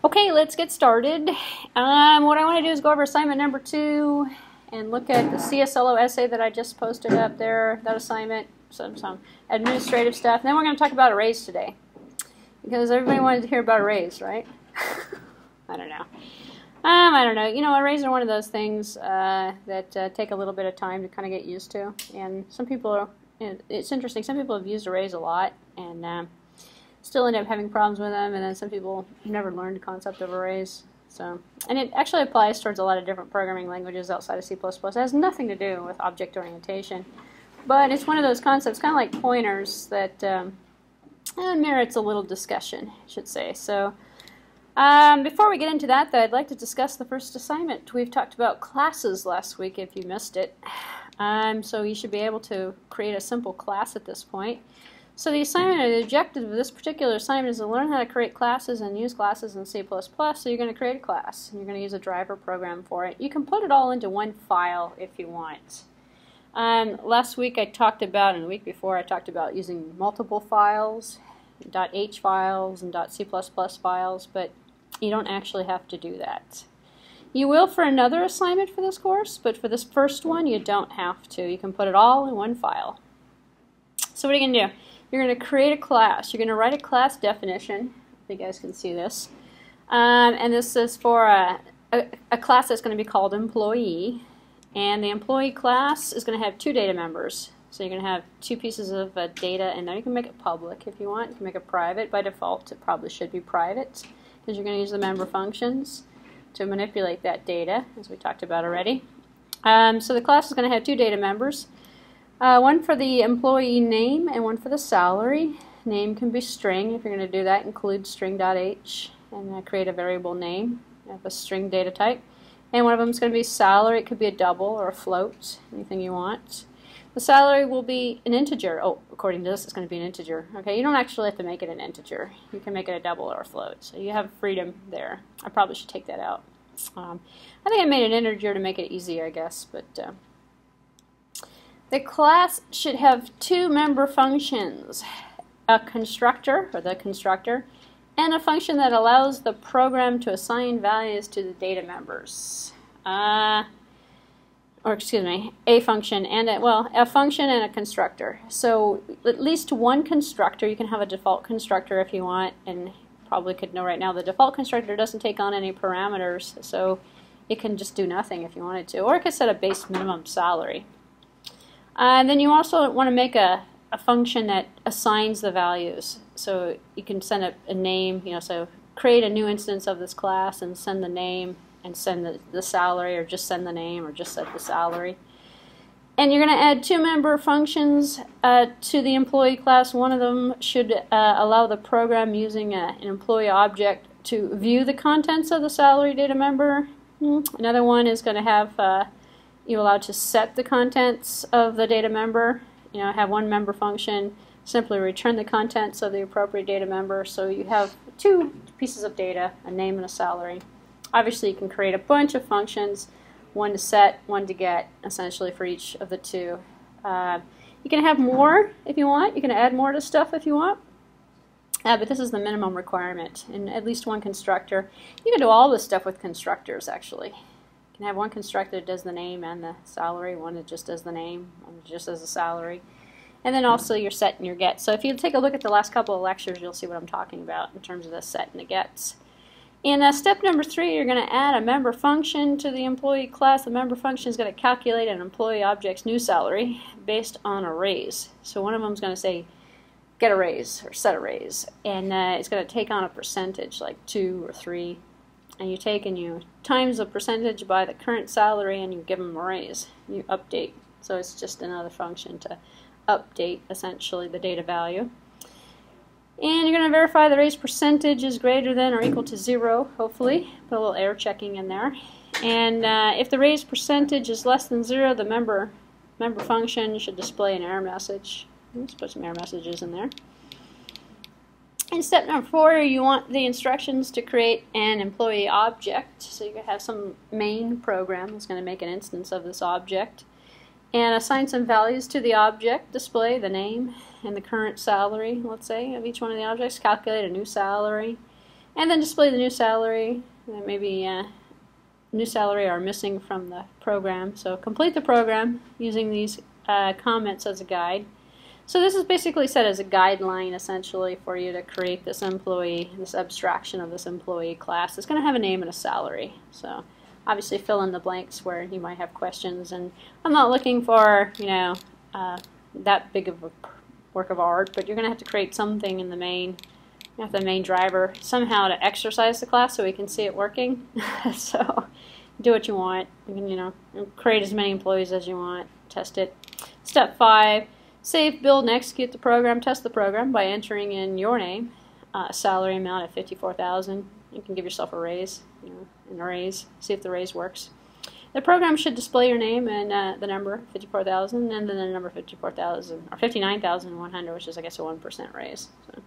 Okay, let's get started. What I want to do is go over assignment number 2 and look at the CSLO essay that I just posted up there, that assignment, some administrative stuff. And then we're going to talk about arrays today, because everybody wanted to hear about arrays, right? I don't know. I don't know. You know, arrays are one of those things that take a little bit of time to kind of get used to. And some people, it's interesting, some people have used arrays a lot and still end up having problems with them, and then some people never learned the concept of arrays. So, and it actually applies towards a lot of different programming languages outside of C++. It has nothing to do with object orientation, but it's one of those concepts, kind of like pointers, that merits a little discussion, I should say. So, before we get into that, though, I'd like to discuss the first assignment. We've talked about classes last week, if you missed it. So you should be able to create a simple class at this point. So the assignment, or the objective of this particular assignment, is to learn how to create classes and use classes in C++. So you're going to create a class, and you're going to use a driver program for it. You can put it all into one file if you want. Last week I talked about, and the week before I talked about using multiple files, .h files and .c++ files, but you don't actually have to do that. You will for another assignment for this course, but for this first one you don't have to. You can put it all in one file. So what are you going to do? You're going to create a class. You're going to write a class definition. If you guys can see this. And this is for a class that's going to be called employee. And the employee class is going to have two data members. So you're going to have two pieces of data, and now you can make it public if you want. You can make it private. By default, it probably should be private, because you're going to use the member functions to manipulate that data, as we talked about already. So the class is going to have two data members. One for the employee name and one for the salary. Name can be string. If you're going to do that, include string.h and create a variable name of a string data type. And one of them is going to be salary. It could be a double or a float, anything you want. The salary will be an integer. Oh, according to this, it's going to be an integer. Okay, you don't actually have to make it an integer. You can make it a double or a float. So you have freedom there. I probably should take that out. I think I made an integer to make it easier, I guess, but the class should have two member functions, a constructor, or the constructor, and a function that allows the program to assign values to the data members. Or excuse me, a function and a function and a constructor. So at least one constructor. You can have a default constructor if you want, and probably could know right now the default constructor doesn't take on any parameters, so it can just do nothing if you wanted to, or it could set a base minimum salary. And then you also want to make a function that assigns the values. So you can send a name, so create a new instance of this class and send the name and send the salary, or just send the name, or just set the salary. And you're going to add two member functions to the employee class. One of them should allow the program using an employee object to view the contents of the salary data member. Another one is going to have you allowed to set the contents of the data member. Have one member function simply return the contents of the appropriate data member. So you have two pieces of data, a name and a salary. Obviously, you can create a bunch of functions, one to set, one to get, essentially for each of the two. You can have more if you want. You can add more to stuff if you want. But this is the minimum requirement, and at least one constructor. You can do all this stuff with constructors, actually. You can have one constructor that does the name and the salary, one that just does the name, one that just does the salary. And then also your set and your get. So if you take a look at the last couple of lectures, you'll see what I'm talking about in terms of the set and the gets. In step number 3, you're going to add a member function to the employee class. The member function is going to calculate an employee object's new salary based on arrays. So one of them is going to say get arrays or set arrays, and it's going to take on a percentage like 2 or 3, and you take and you times the percentage by the current salary, and you give them arrays. You update. So it's just another function to update essentially the data value. And you're going to verify the raise percentage is greater than or equal to 0, hopefully. Put a little error checking in there. And if the raise percentage is less than 0, the member function should display an error message. Let's put some error messages in there. In step number 4, you want the instructions to create an employee object. So you have some main program that's going to make an instance of this object. And assign some values to the object, display the name and the current salary, let's say, of each one of the objects, calculate a new salary, And then display the new salary. Maybe new salary are missing from the program. So complete the program using these comments as a guide. So this is basically set as a guideline, essentially, for you to create this employee, this abstraction of this employee class. It's going to have a name and a salary. So obviously fill in the blanks where you might have questions. And I'm not looking for, you know, that big of a work of art, but you're going to have to create something in the main, the main driver, somehow to exercise the class so we can see it working. So do what you want. You can, you know, create as many employees as you want. Test it. Step 5. Save, build, and execute the program. Test the program by entering in your name, salary amount at $54,000. You can give yourself a raise, you know, an raise. See if the raise works. The program should display your name and the number 54,000, and then the number 54,000 or 59,100, which is, I guess, a 1% raise. So,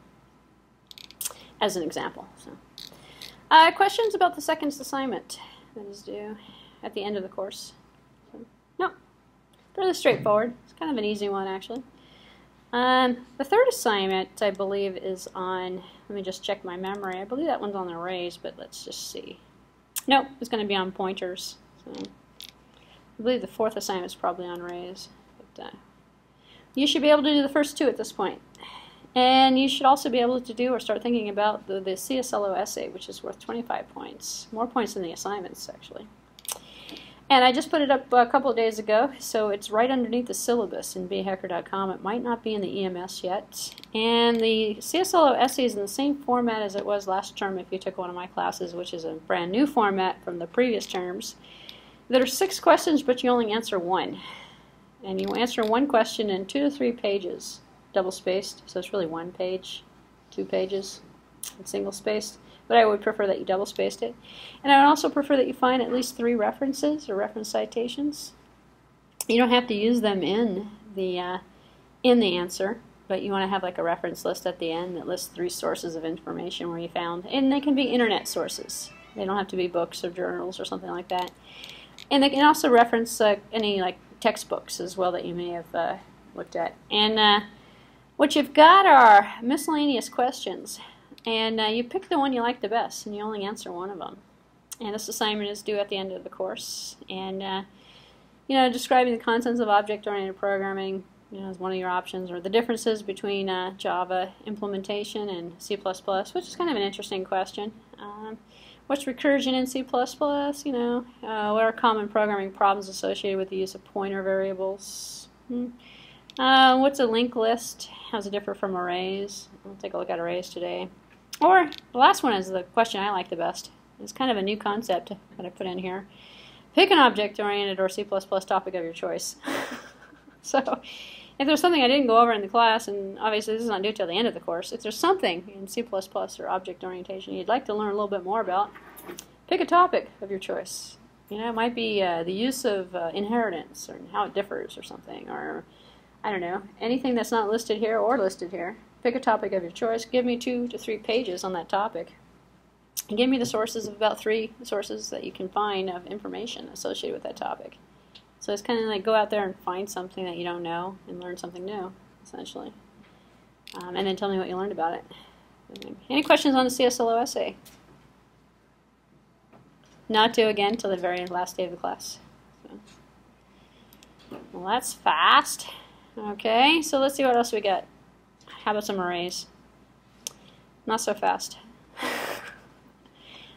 as an example. So, questions about the second assignment that is due at the end of the course? So, no, fairly straightforward. Kind of an easy one, actually. The third assignment, I believe, is on, let me just check my memory. I believe that one's on arrays, but let's just see. Nope, it's going to be on pointers. So I believe the fourth assignment is probably on arrays. But, you should be able to do the first two at this point. And you should also be able to do or start thinking about the CSLO essay, which is worth 25 points. More points than the assignments, actually. And I just put it up a couple of days ago, so it's right underneath the syllabus in bhacker.com. It might not be in the EMS yet. And the CSLO essay is in the same format as it was last term if you took one of my classes, which is a brand new format from the previous terms. There are 6 questions, but you only answer 1. And you answer 1 question in 2 to 3 pages, double-spaced. So it's really 1 page, 2 pages, and single-spaced. But I would prefer that you double-spaced it. And I would also prefer that you find at least 3 references or reference citations. You don't have to use them in the answer, but you want to have like a reference list at the end that lists 3 sources of information where you found. And they can be internet sources. They don't have to be books or journals or something like that. And they can also reference any like textbooks as well that you may have looked at. And what you've got are miscellaneous questions. And you pick the one you like the best, and you only answer 1 of them. And this assignment is due at the end of the course. And, you know, describing the contents of object-oriented programming, you know, is one of your options, or the differences between Java implementation and C++, which is kind of an interesting question. What's recursion in C++? You know, what are common programming problems associated with the use of pointer variables? What's a linked list? How does it differ from arrays? We'll take a look at arrays today. Or the last one is the question I like the best. It's kind of a new concept that I put in here. Pick an object-oriented or C++ topic of your choice. So if there's something I didn't go over in the class, and obviously this is not due till the end of the course, if there's something in C++ or object orientation you'd like to learn a little bit more about, pick a topic of your choice. You know, it might be the use of inheritance or how it differs or something, or I don't know, anything that's not listed here or listed here. Pick a topic of your choice. Give me 2 to 3 pages on that topic. And give me the sources of about 3 sources that you can find of information associated with that topic. So it's kind of like go out there and find something that you don't know and learn something new, essentially. And then tell me what you learned about it. Any questions on the CSLO essay? Not due again till the very last day of the class. So. Well, that's fast. Okay, so let's see what else we got. How about some arrays? Not so fast.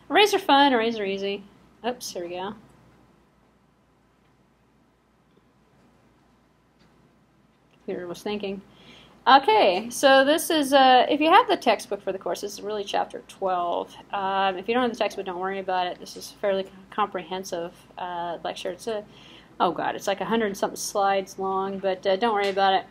Arrays are fun, arrays are easy. Oops, here we go. Computer was thinking. Okay, so this is, if you have the textbook for the course, this is really chapter 12. If you don't have the textbook, don't worry about it. This is a fairly comprehensive lecture. It's oh god, it's like 100-something slides long, but don't worry about it.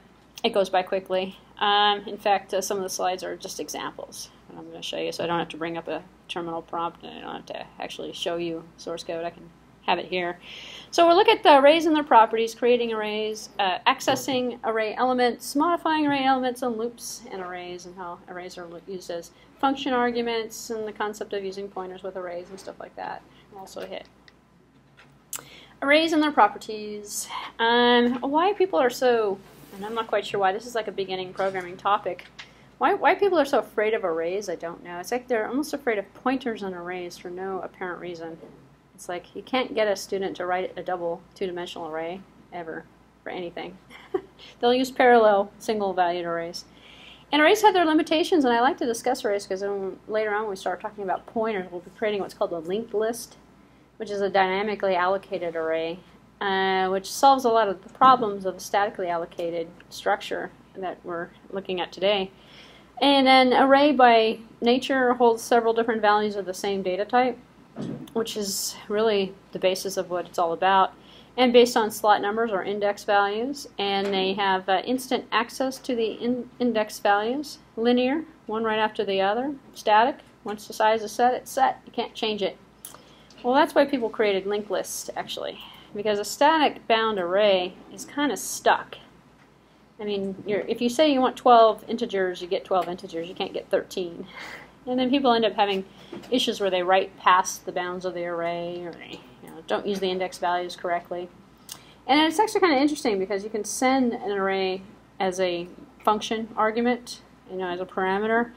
It goes by quickly. In fact, some of the slides are just examples that I'm going to show you, so I don't have to bring up a terminal prompt, and I don't have to actually show you source code. I can have it here. So we'll look at the arrays and their properties, creating arrays, accessing array elements, modifying array elements and loops and arrays, and how arrays are used as function arguments, and the concept of using pointers with arrays and stuff like that. We'll also hit arrays and their properties. Why people are so, and I'm not quite sure why, this is like a beginning programming topic, Why people are so afraid of arrays, I don't know. It's like they're almost afraid of pointers on arrays for no apparent reason. It's like you can't get a student to write a double two-dimensional array ever for anything. They'll use parallel single-valued arrays. And arrays have their limitations, and I like to discuss arrays because later on when we start talking about pointers, we'll be creating what's called a linked list, which is a dynamically allocated array, which solves a lot of the problems of a statically allocated structure that we're looking at today. And an array by nature holds several different values of the same data type, which is really the basis of what it's all about, and based on slot numbers or index values, and they have instant access to the index values, linear, one right after the other, static, once the size is set, it's set, you can't change it. Well, that's why people created linked lists, actually, because a static bound array is kind of stuck. I mean, if you say you want 12 integers, you get 12 integers, you can't get 13. And then people end up having issues where they write past the bounds of the array, or don't use the index values correctly. And it's actually kind of interesting because you can send an array as a function argument, as a parameter,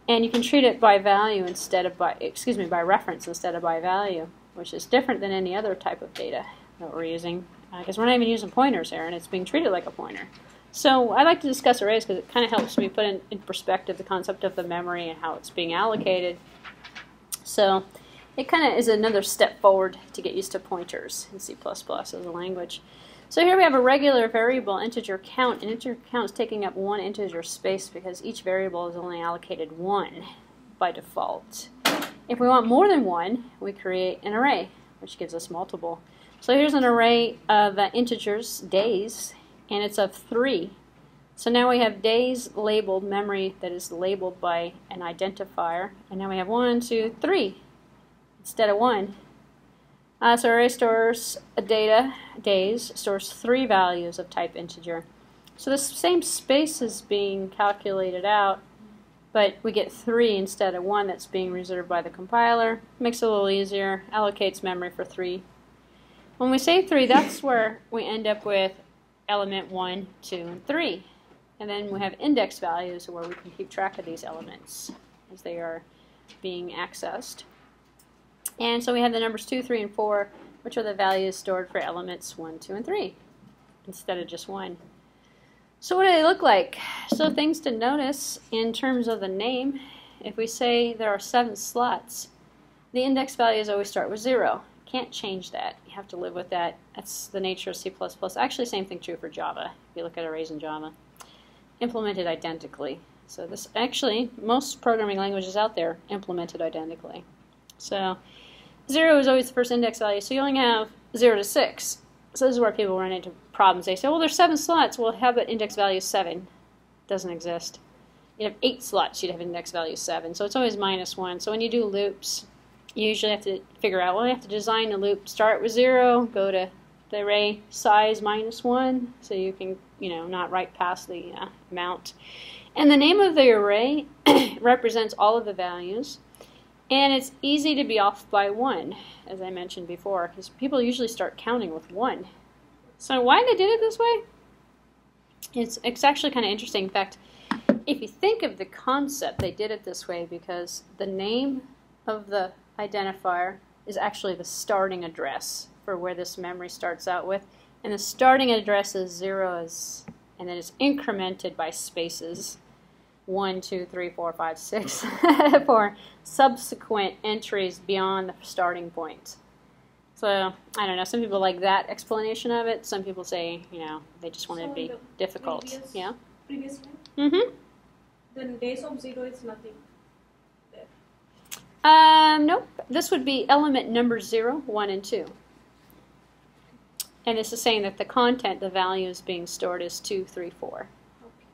and you can treat it by value instead of by reference instead of by value, which is different than any other type of data that we're using, because we're not even using pointers here, and it's being treated like a pointer. So I like to discuss arrays because it kind of helps me put in perspective the concept of the memory and how it's being allocated. So it kind of is another step forward to get used to pointers in C++ as a language. So here we have a regular variable integer count, and integer count is taking up one integer space because each variable is only allocated one by default. If we want more than one, we create an array, which gives us multiple. So here's an array of integers, days, and it's of 3. So now we have days labeled, memory that is labeled by an identifier, and now we have 1, 2, 3 instead of 1. So array stores data, days, stores 3 values of type integer. So the same space is being calculated out, but we get 3 instead of 1 that's being reserved by the compiler. Makes it a little easier, allocates memory for 3. When we say 3, that's where we end up with element 1, 2, and 3. And then we have index values where we can keep track of these elements as they are being accessed. And so we have the numbers 2, 3, and 4, which are the values stored for elements 1, 2, and 3, instead of just 1. So what do they look like? So things to notice in terms of the name, if we say there are 7 slots, the index values always start with 0. Can't change that. You have to live with that. That's the nature of C++. Actually, same thing true for Java, if you look at arrays in Java. Implemented identically. So this actually, most programming languages out there implemented identically. So 0 is always the first index value, so you only have 0 to 6. So this is where people run into problems. They say, well, there's 7 slots. Well, how about index value 7? Doesn't exist. You have 8 slots, you'd have index value 7. So it's always -1. So when you do loops, you usually have to figure out, well, you have to design a loop, start with 0, go to the array size -1, so you can, not write past the amount. And the name of the array represents all of the values, and it's easy to be off by 1, as I mentioned before, because people usually start counting with 1. So why they did it this way? It's actually kind of interesting. In fact, if you think of the concept, they did it this way because the name of the identifier is actually the starting address for where this memory starts out with, and the starting address is 0, and then it's incremented by spaces 1, 2, 3, 4, 5, 6 for subsequent entries beyond the starting point. So I don't know, some people like that explanation of it. Some people say, they just want it to be difficult. Previous then days of 0 is nothing. Nope. This would be element number 0, 1, and 2. And this is saying that the content, the values being stored is 2, 3, 4. Okay.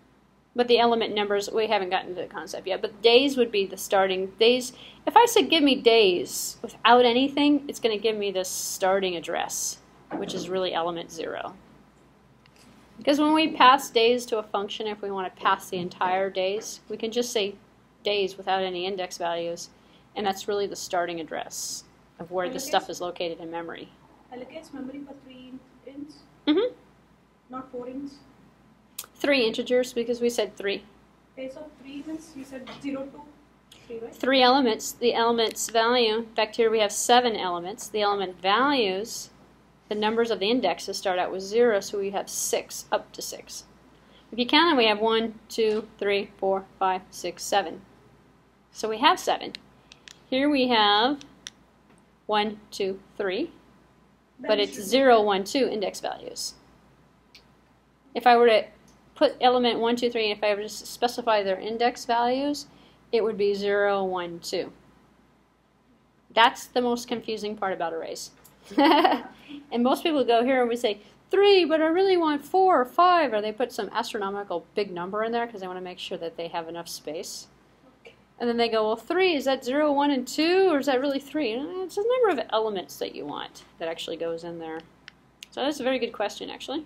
But the element numbers, we haven't gotten to the concept yet. But days would be the starting days. If I said give me days without anything, it's going to give me this starting address, which is really element 0. Because when we pass days to a function, if we want to pass the entire days, we can just say days without any index values. And that's really the starting address of where the stuff is located in memory. Allocates memory for 3 ints? Mm-hmm. Not 4 ints? 3 integers, because we said 3. Base of 3 means you said 0 to 3, right? 3 elements. The element's value, in fact here we have 7 elements. The element values, the numbers of the indexes start out with 0, so we have 6, up to 6. If you count them, we have 1, 2, 3, 4, 5, 6, 7. So we have 7. Here we have 1, 2, 3, but it's 0, 1, 2 index values. If I were to put element 1, 2, 3, and if I were to specify their index values, it would be 0, 1, 2. That's the most confusing part about arrays. And most people go here and we say 3, but I really want 4 or 5, or they put some astronomical big number in there because they want to make sure that they have enough space. Okay. And then they go, well, 3, is that 0, 1, and 2, or is that really 3? And it's a number of elements that you want that actually goes in there. So that's a very good question, actually.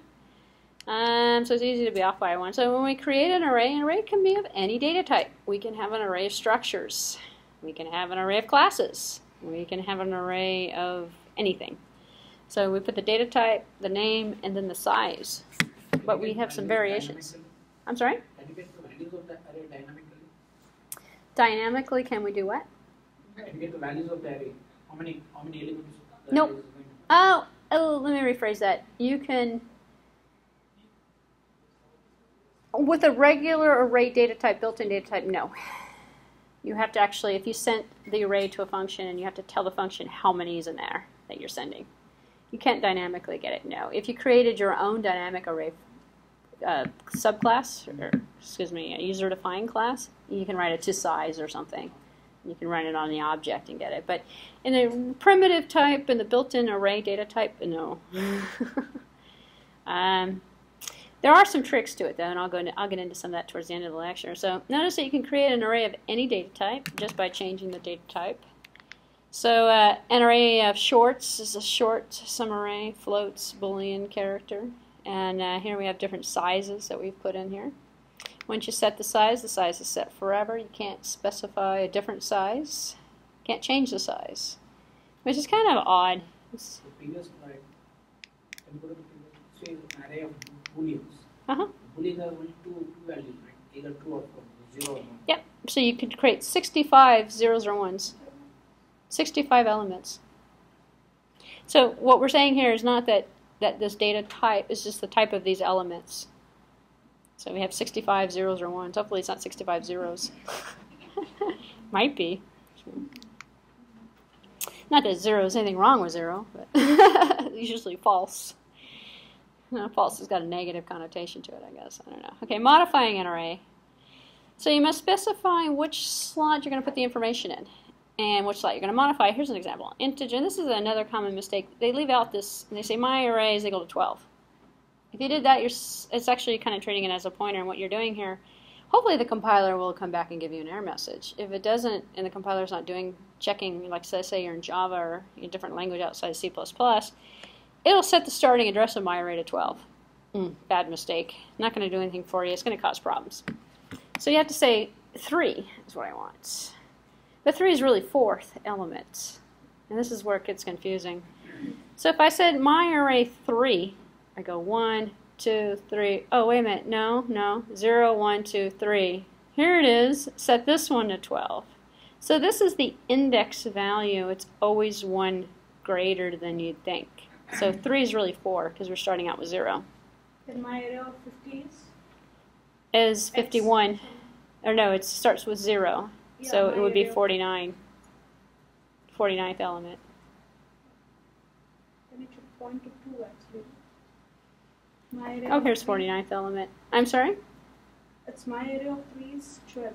So it's easy to be off by one. So when we create an array can be of any data type. We can have an array of structures. We can have an array of classes. We can have an array of anything. So we put the data type, the name, and then the size. But we have some variations. I'm sorry? Can you get the values of the array dynamically? Dynamically, can we do what? Can you get the values of the array? How many elements? Nope. Oh, let me rephrase that. You can, with a regular array data type, built-in data type, no. You have to actually, if you sent the array to a function and you have to tell the function how many is in there that you're sending. You can't dynamically get it, no. If you created your own dynamic array subclass, or excuse me, a user-defined class, you can write it to size or something. You can run it on the object and get it. But in the primitive type and the built-in array data type, no. There are some tricks to it, though, and I'll get into some of that towards the end of the lecture. So notice that you can create an array of any data type just by changing the data type. So an array of shorts is a short sum array, floats, Boolean character. And here we have different sizes that we've put in here. Once you set the size is set forever. You can't specify a different size. Can't change the size, which is kind of odd. The previous slide, can you go to the previous, say an array of booleans. Booleans are only two values, right? Either true or false, 0 or 1. Yep. So you could create 65 zeros or ones. 65 elements. So what we're saying here is not that this data type is just the type of these elements. So we have 65 zeros or ones. Hopefully it's not 65 zeros. Might be. Not that zero is anything wrong with 0, but it's usually false. False has got a negative connotation to it, I guess. I don't know. Okay, modifying an array. So you must specify which slot you're going to put the information in and which slot you're going to modify. Here's an example. Integer, and this is another common mistake. They leave out this, and they say my array is equal to 12. If you did that, it's actually kind of treating it as a pointer, and what you're doing here, hopefully the compiler will come back and give you an error message. If it doesn't, and the compiler's not checking, like say you're in Java or a different language outside C++, it'll set the starting address of my array to 12. Bad mistake. Not going to do anything for you. It's going to cause problems. So you have to say 3 is what I want. But 3 is really 4th element. And this is where it gets confusing. So if I said my array 3, I go 1, 2, 3. Oh, wait a minute. No. 0, 1, 2, 3. Here it is. Set this one to 12. So this is the index value. It's always 1 greater than you'd think. So 3 is really 4 because we're starting out with 0. Then my array of 50 is 51. Or no, it starts with 0. Yeah, so it would be array 49. 49th element. Then it should point to 2 actually. My array Oh, of here's 3 49th element. I'm sorry? It's my array of 3 is 12.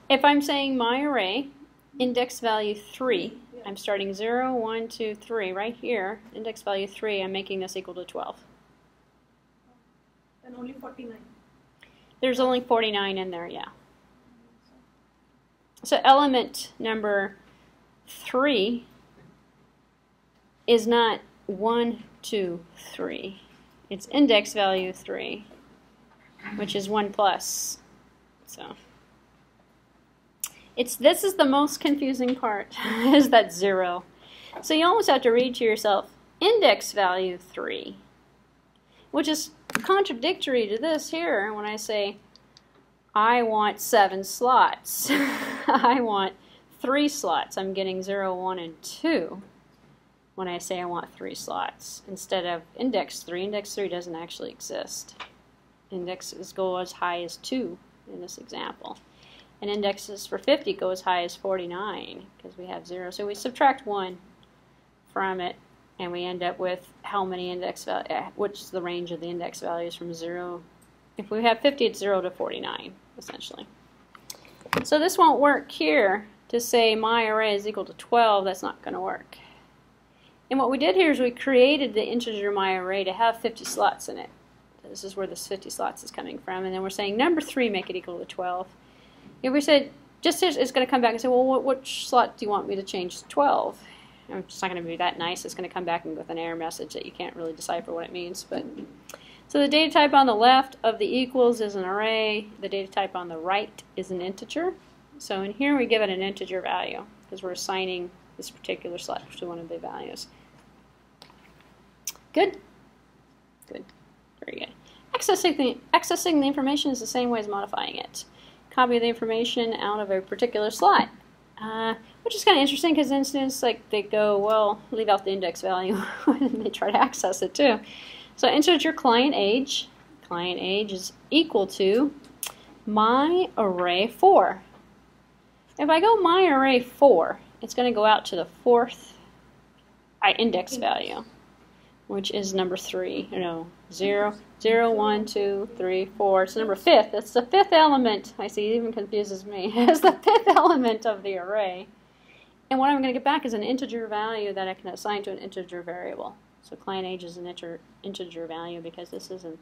If I'm saying my array, index value 3, Yeah. I'm starting 0, 1, 2, 3. Right here, index value 3, I'm making this equal to 12. Then only 49. There's only 49 in there, yeah. So element number 3 is not 1, 2, 3. It's index value 3, which is 1 plus. So this is the most confusing part, is that 0. So you almost have to read to yourself index value 3, which is contradictory to this here when I say I want 7 slots. I want 3 slots. I'm getting 0, 1, and 2 when I say I want 3 slots. Instead of index 3. Index 3 doesn't actually exist. Indexes go as high as 2 in this example. And indexes for 50 go as high as 49 because we have 0. So we subtract 1 from it and we end up with how many index values, which is the range of the index values from 0. If we have 50, it's 0 to 49, essentially. So this won't work here to say my array is equal to 12. That's not going to work. And what we did here is we created the integer my array to have 50 slots in it. This is where this 50 slots is coming from. And then we're saying number 3 make it equal to 12. If we said, just it's going to come back and say, well, which slot do you want me to change to 12? And it's not going to be that nice. It's going to come back with an error message that you can't really decipher what it means. But so the data type on the left of the equals is an array. The data type on the right is an integer. So in here we give it an integer value because we're assigning this particular slot to one of the values. Good? Good. Very good. Accessing the information is the same way as modifying it. Copy the information out of a particular slot. Which is kind of interesting because instance, like they go, well, leave out the index value and they try to access it too. So integer client age. Client age is equal to my array 4. If I go my array 4, it's going to go out to the 4th index value, which is number 3. No, 0, 0, 1, 2, 3, 4. It's number 5th. It's the 5th element. I see, it even confuses me. It's the 5th element of the array. And what I'm going to get back is an integer value that I can assign to an integer variable. So client age is an integer value because this isn't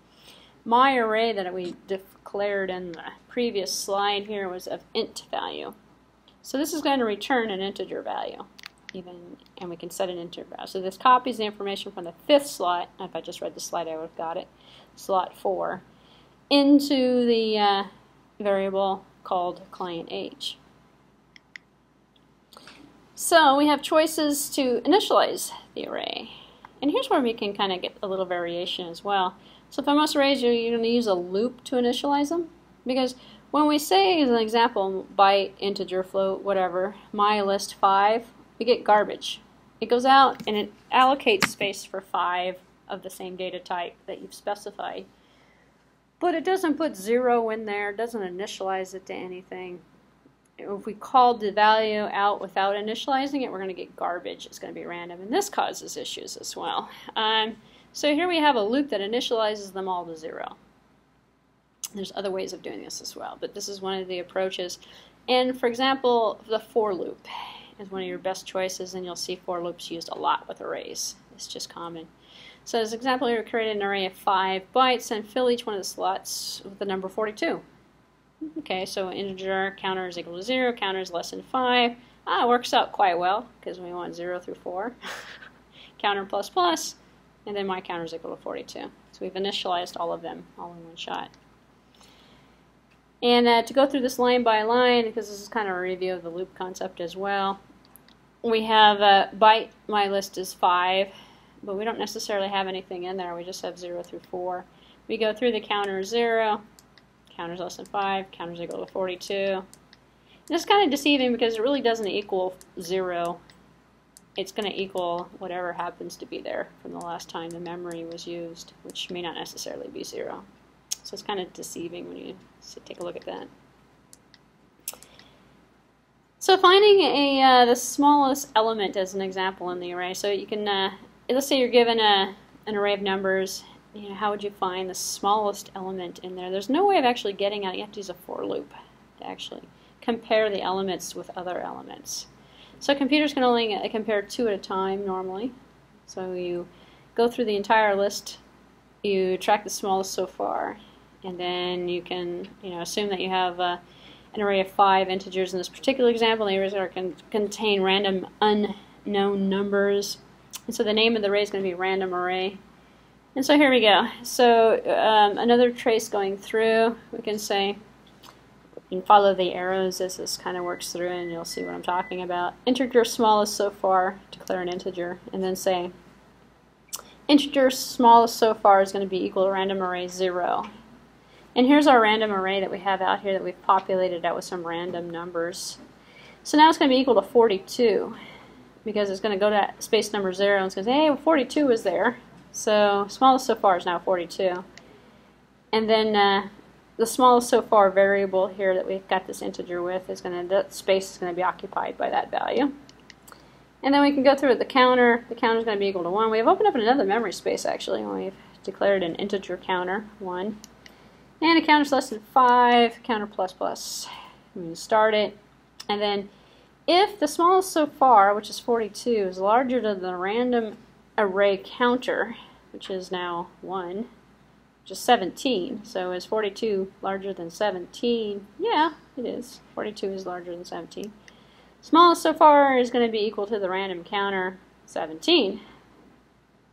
my array that we declared in the previous slide here was of int value. So this is going to return an integer value. And we can set an integer value. So this copies the information from the 5th slot. If I just read the slide, I would have got it. Slot 4 into the variable called client age. So we have choices to initialize the array. And here's where we can kind of get a little variation as well. So for most arrays, you're going to use a loop to initialize them. Because when we say, as an example, byte, integer, float, whatever, my list 5, we get garbage. It goes out and it allocates space for 5 of the same data type that you've specified. But it doesn't put 0 in there, it doesn't initialize it to anything. If we called the value out without initializing it, we're going to get garbage. It's going to be random, and this causes issues as well. So here we have a loop that initializes them all to 0. There's other ways of doing this as well, but this is one of the approaches. And for example, the for loop is one of your best choices, and you'll see for loops used a lot with arrays. It's just common. So as an example, here we created an array of 5 bytes and fill each one of the slots with the number 42. Okay, so integer counter is equal to 0, counter is less than 5. It works out quite well because we want 0 through 4. Counter plus plus, and then my counter is equal to 42. So we've initialized all of them all in one shot. And to go through this line by line, because this is kind of a review of the loop concept as well, we have byte, my list is 5, but we don't necessarily have anything in there. We just have 0 through 4. We go through the counter 0, counter is less than 5, counter is equal to 42. And this is kind of deceiving because it really doesn't equal 0. It's going to equal whatever happens to be there from the last time the memory was used, which may not necessarily be 0. So it's kind of deceiving when you take a look at that. So finding the smallest element as an example in the array. So you can, let's say you're given an array of numbers. How would you find the smallest element in there? There's no way of actually getting at it. You have to use a for loop to actually compare the elements with other elements. So computers can only compare 2 at a time normally. So you go through the entire list, you track the smallest so far, and then you can assume that you have an array of 5 integers in this particular example. The arrays can contain random unknown numbers. And so the name of the array is going to be random array. And so here we go. So another trace going through, we can say, you can follow the arrows as this kind of works through, and you'll see what I'm talking about. Integer smallest so far, declare an integer, and then say integer smallest so far is going to be equal to random array 0. And here's our random array that we have out here that we've populated out with some random numbers. So now it's going to be equal to 42 because it's going to go to space number 0 and it's going to say, hey, well, 42 is there. So smallest so far is now 42. And then the smallest so far variable here that we've got this integer with is going to, that space is going to be occupied by that value. And then we can go through the counter. The counter is going to be equal to 1. We have opened up another memory space actually when we've declared an integer counter, 1. And a counter is less than 5, counter plus plus. We start it. And then if the smallest so far, which is 42, is larger than the random array counter, which is now 1, which is 17. So is 42 larger than 17? Yeah, it is. 42 is larger than 17. Smallest so far is going to be equal to the random counter 17,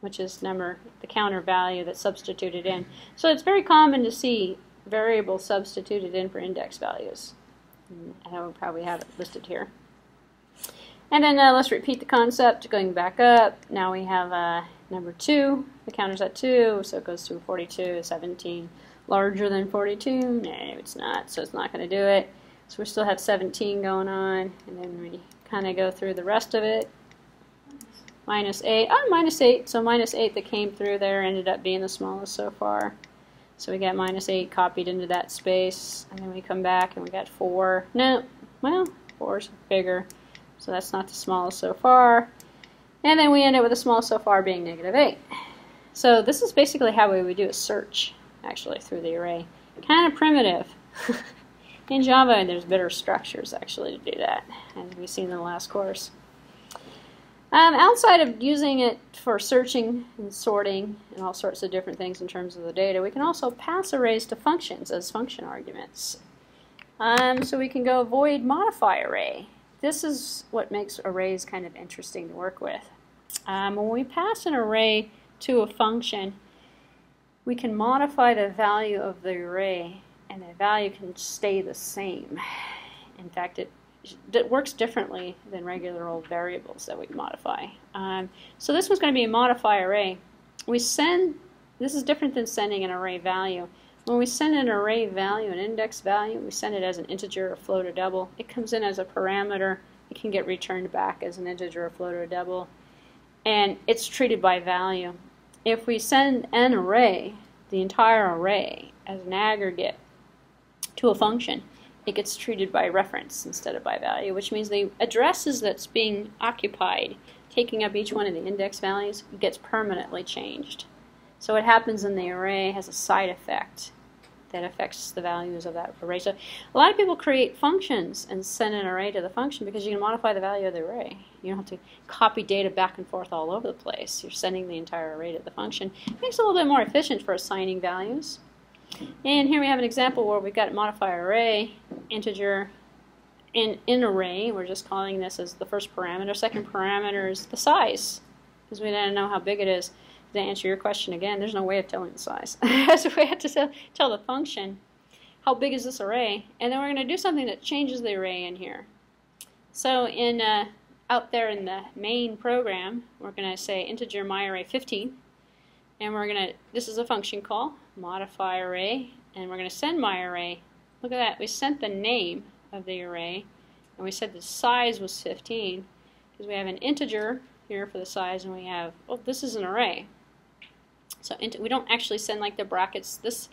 which is the counter value that's substituted in. So it's very common to see variables substituted in for index values. I will probably have it listed here. And then let's repeat the concept going back up. Now we have number 2. The counter's at 2, so it goes through 42, 17. Larger than 42? No, it's not, so it's not going to do it. So we still have 17 going on, and then we kind of go through the rest of it. Minus 8. Oh, minus 8. So minus 8 that came through there ended up being the smallest so far. So we got minus 8 copied into that space, and then we come back and we got 4. No, well, 4 is bigger, so that's not the smallest so far. And then we end up with the smallest so far being negative 8. So this is basically how we would do a search, actually, through the array. Kind of primitive. In Java, there's better structures, actually, to do that, as we've seen in the last course. Outside of using it for searching and sorting and all sorts of different things in terms of the data, we can also pass arrays to functions as function arguments. So we can go void modify array. This is what makes arrays kind of interesting to work with. When we pass an array to a function, we can modify the value of the array, and the value can stay the same. In fact, it works differently than regular old variables that we modify. So this one's going to be a modify array. This is different than sending an array value. When we send an array value, an index value, we send it as an integer, a float, or double. It comes in as a parameter. It can get returned back as an integer, a float, or a double. And it's treated by value. If we send an array, the entire array, as an aggregate to a function, it gets treated by reference instead of by value, which means the addresses that's being occupied, taking up each one of the index values, gets permanently changed. So what happens in the array has a side effect that affects the values of that array. So a lot of people create functions and send an array to the function because you can modify the value of the array. You don't have to copy data back and forth all over the place. You're sending the entire array to the function. It makes it a little bit more efficient for assigning values. And here we have an example where we've got modify array, integer, in array. We're just calling this as the first parameter. Second parameter is the size, because we don't know how big it is. To answer your question again, there's no way of telling the size. So we have to tell the function, how big is this array? And then we're going to do something that changes the array in here. So out there in the main program, we're going to say integer myArray 15. And we're going to, this is a function call, modify array, and we're going to send myArray. Look at that, we sent the name of the array, and we said the size was 15, because we have an integer here for the size, and we have, oh, this is an array. So we don't actually send like the brackets. This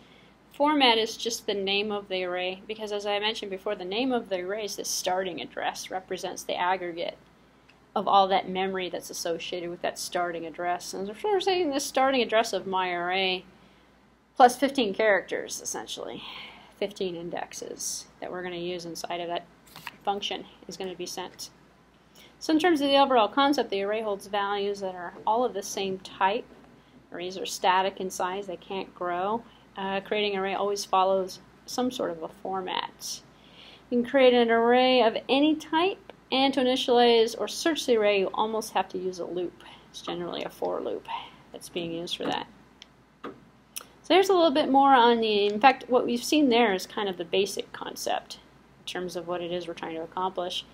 format is just the name of the array, because as I mentioned before, the name of the array is the starting address, represents the aggregate of all that memory that's associated with that starting address. And so we're saying the starting address of my array plus 15 characters, essentially. 15 indexes that we're going to use inside of that function is going to be sent. So in terms of the overall concept, the array holds values that are all of the same type. Arrays are static in size, they can't grow. Creating an array always follows some sort of a format. You can create an array of any type, and to initialize or search the array, you almost have to use a loop. It's generally a for loop that's being used for that. So there's a little bit more on the, in fact, what we've seen there is kind of the basic concept in terms of what it is we're trying to accomplish.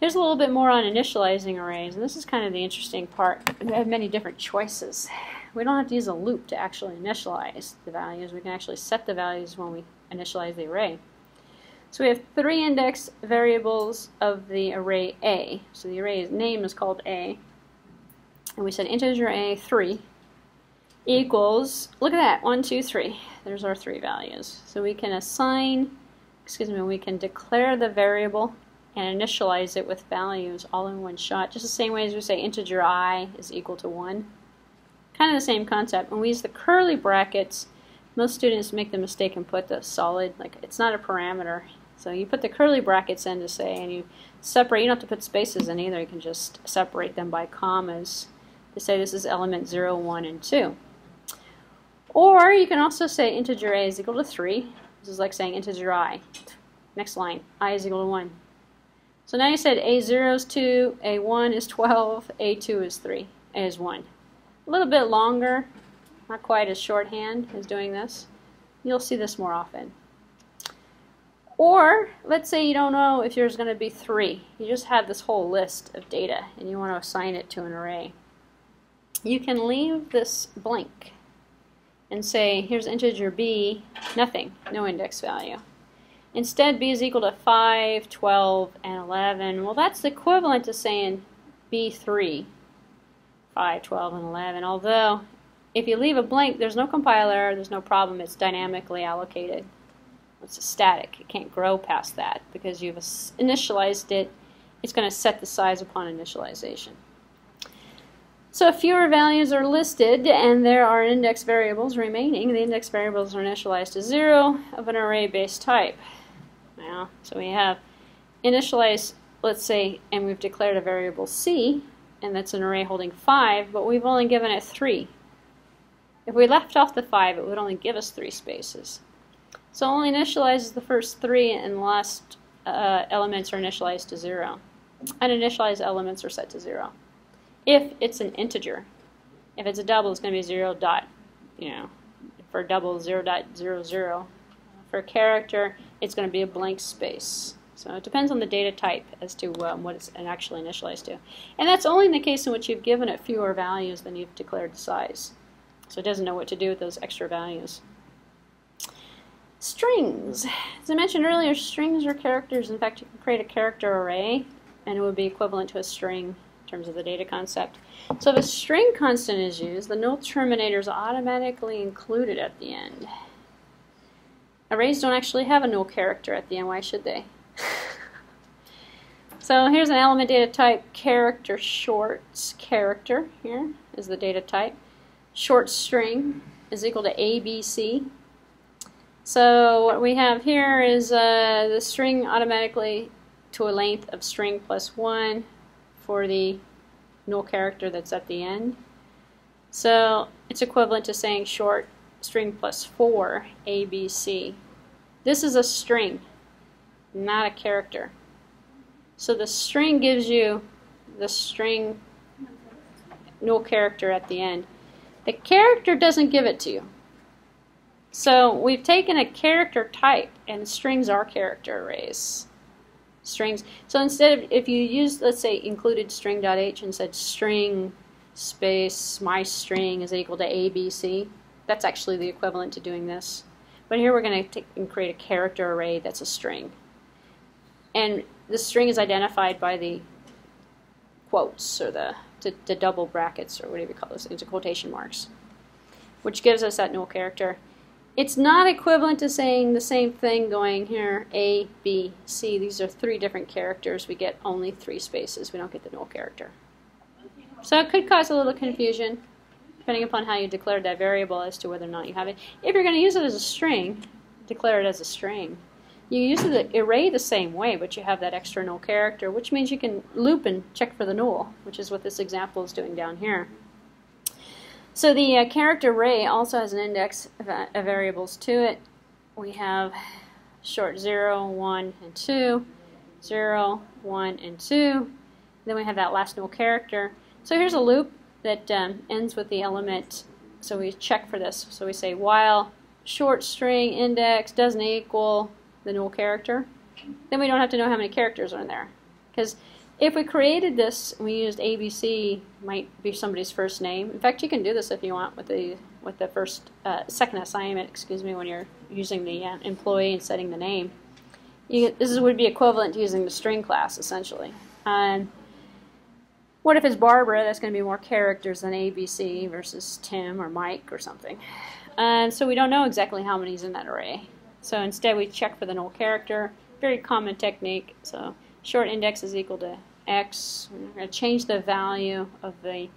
There's a little bit more on initializing arrays, and this is kind of the interesting part. We have many different choices we don't have to use a loop to actually initialize the values. We can actually set the values when we initialize the array. So we have 3 index variables of the array A. So the array's name is called A. And we said integer A 3 equals, look at that, 1, 2, 3. There's our 3 values. So we can we can declare the variable and initialize it with values all in one shot. Just the same way as we say integer I is equal to 1. Kind of the same concept. When we use the curly brackets, most students make the mistake and put the solid, like it's not a parameter. So you put the curly brackets in to say, and you separate, you don't have to put spaces in either, you can just separate them by commas to say this is element 0, 1, and 2. Or you can also say integer A is equal to 3. This is like saying integer I. Next line, I is equal to 1. So now you said A0 is 2, A1 is 12, A2 is 3, A is 1. A little bit longer, not quite as shorthand as doing this. You'll see this more often. Or, let's say you don't know if there's going to be 3. You just have this whole list of data and you want to assign it to an array. You can leave this blank and say, here's integer B, nothing, no index value. Instead, B is equal to 5, 12, and 11. Well, that's the equivalent to saying B3, 5, 12, and 11. Although, if you leave a blank, there's no compiler, there's no problem, it's dynamically allocated. It's static. It can't grow past that because you've initialized it. It's going to set the size upon initialization. So fewer values are listed and there are index variables remaining. The index variables are initialized to 0 of an array-based type. Now, so we have initialized, let's say, and we've declared a variable C, and that's an array holding 5, but we've only given it 3. If we left off the 5, it would only give us 3 spaces. So it only initializes the first 3 and the last elements are initialized to 0. Uninitialized elements are set to 0. If it's an integer. If it's a double, it's going to be 0 dot, for a double 0.00. For a character, it's going to be a blank space. So it depends on the data type as to what it's actually initialized to. And that's only in the case in which you've given it fewer values than you've declared the size. So it doesn't know what to do with those extra values. Strings. As I mentioned earlier, strings are characters. In fact, you can create a character array, and it would be equivalent to a string in terms of the data concept. So if a string constant is used, the null terminator is automatically included at the end. Arrays don't actually have a null character at the end. Why should they? So here's an element data type, character shorts. Character here is the data type. Short string is equal to ABC. So what we have here is the string automatically to a length of string plus 1 for the null character that's at the end. So it's equivalent to saying short string plus 4 ABC. This is a string, not a character. So the string gives you the string null character at the end. The character doesn't give it to you. So we've taken a character type, and strings are character arrays. Strings. So instead of, if you use, let's say, included string.h and said string space my string is equal to ABC, that's actually the equivalent to doing this. But here we're going to take and create a character array that's a string. And the string is identified by the quotes, or the double brackets, or whatever you call those, into quotation marks, which gives us that null character. It's not equivalent to saying the same thing going here, A, B, C. These are 3 different characters. We get only 3 spaces. We don't get the null character. So it could cause a little confusion, depending upon how you declared that variable as to whether or not you have it. If you're going to use it as a string, declare it as a string. You use the array the same way, but you have that extra null character, which means you can loop and check for the null, which is what this example is doing down here. So the character array also has an index of variables to it. We have short 0, 1, and 2, 0, 1, and 2. Then we have that last null character. So here's a loop that ends with the element. So we check for this. So we say while short string index doesn't equal the null character, then we don't have to know how many characters are in there. Because If we created this and we used ABC, might be somebody's first name. In fact, you can do this if you want with the second assignment, excuse me, when you're using the employee and setting the name. This would be equivalent to using the string class, essentially. What if it's Barbara? That's going to be more characters than ABC versus Tim or Mike or something. So we don't know exactly how many is in that array. So instead we check for the null character. Very common technique. So short index is equal to X. We're going to change the value of the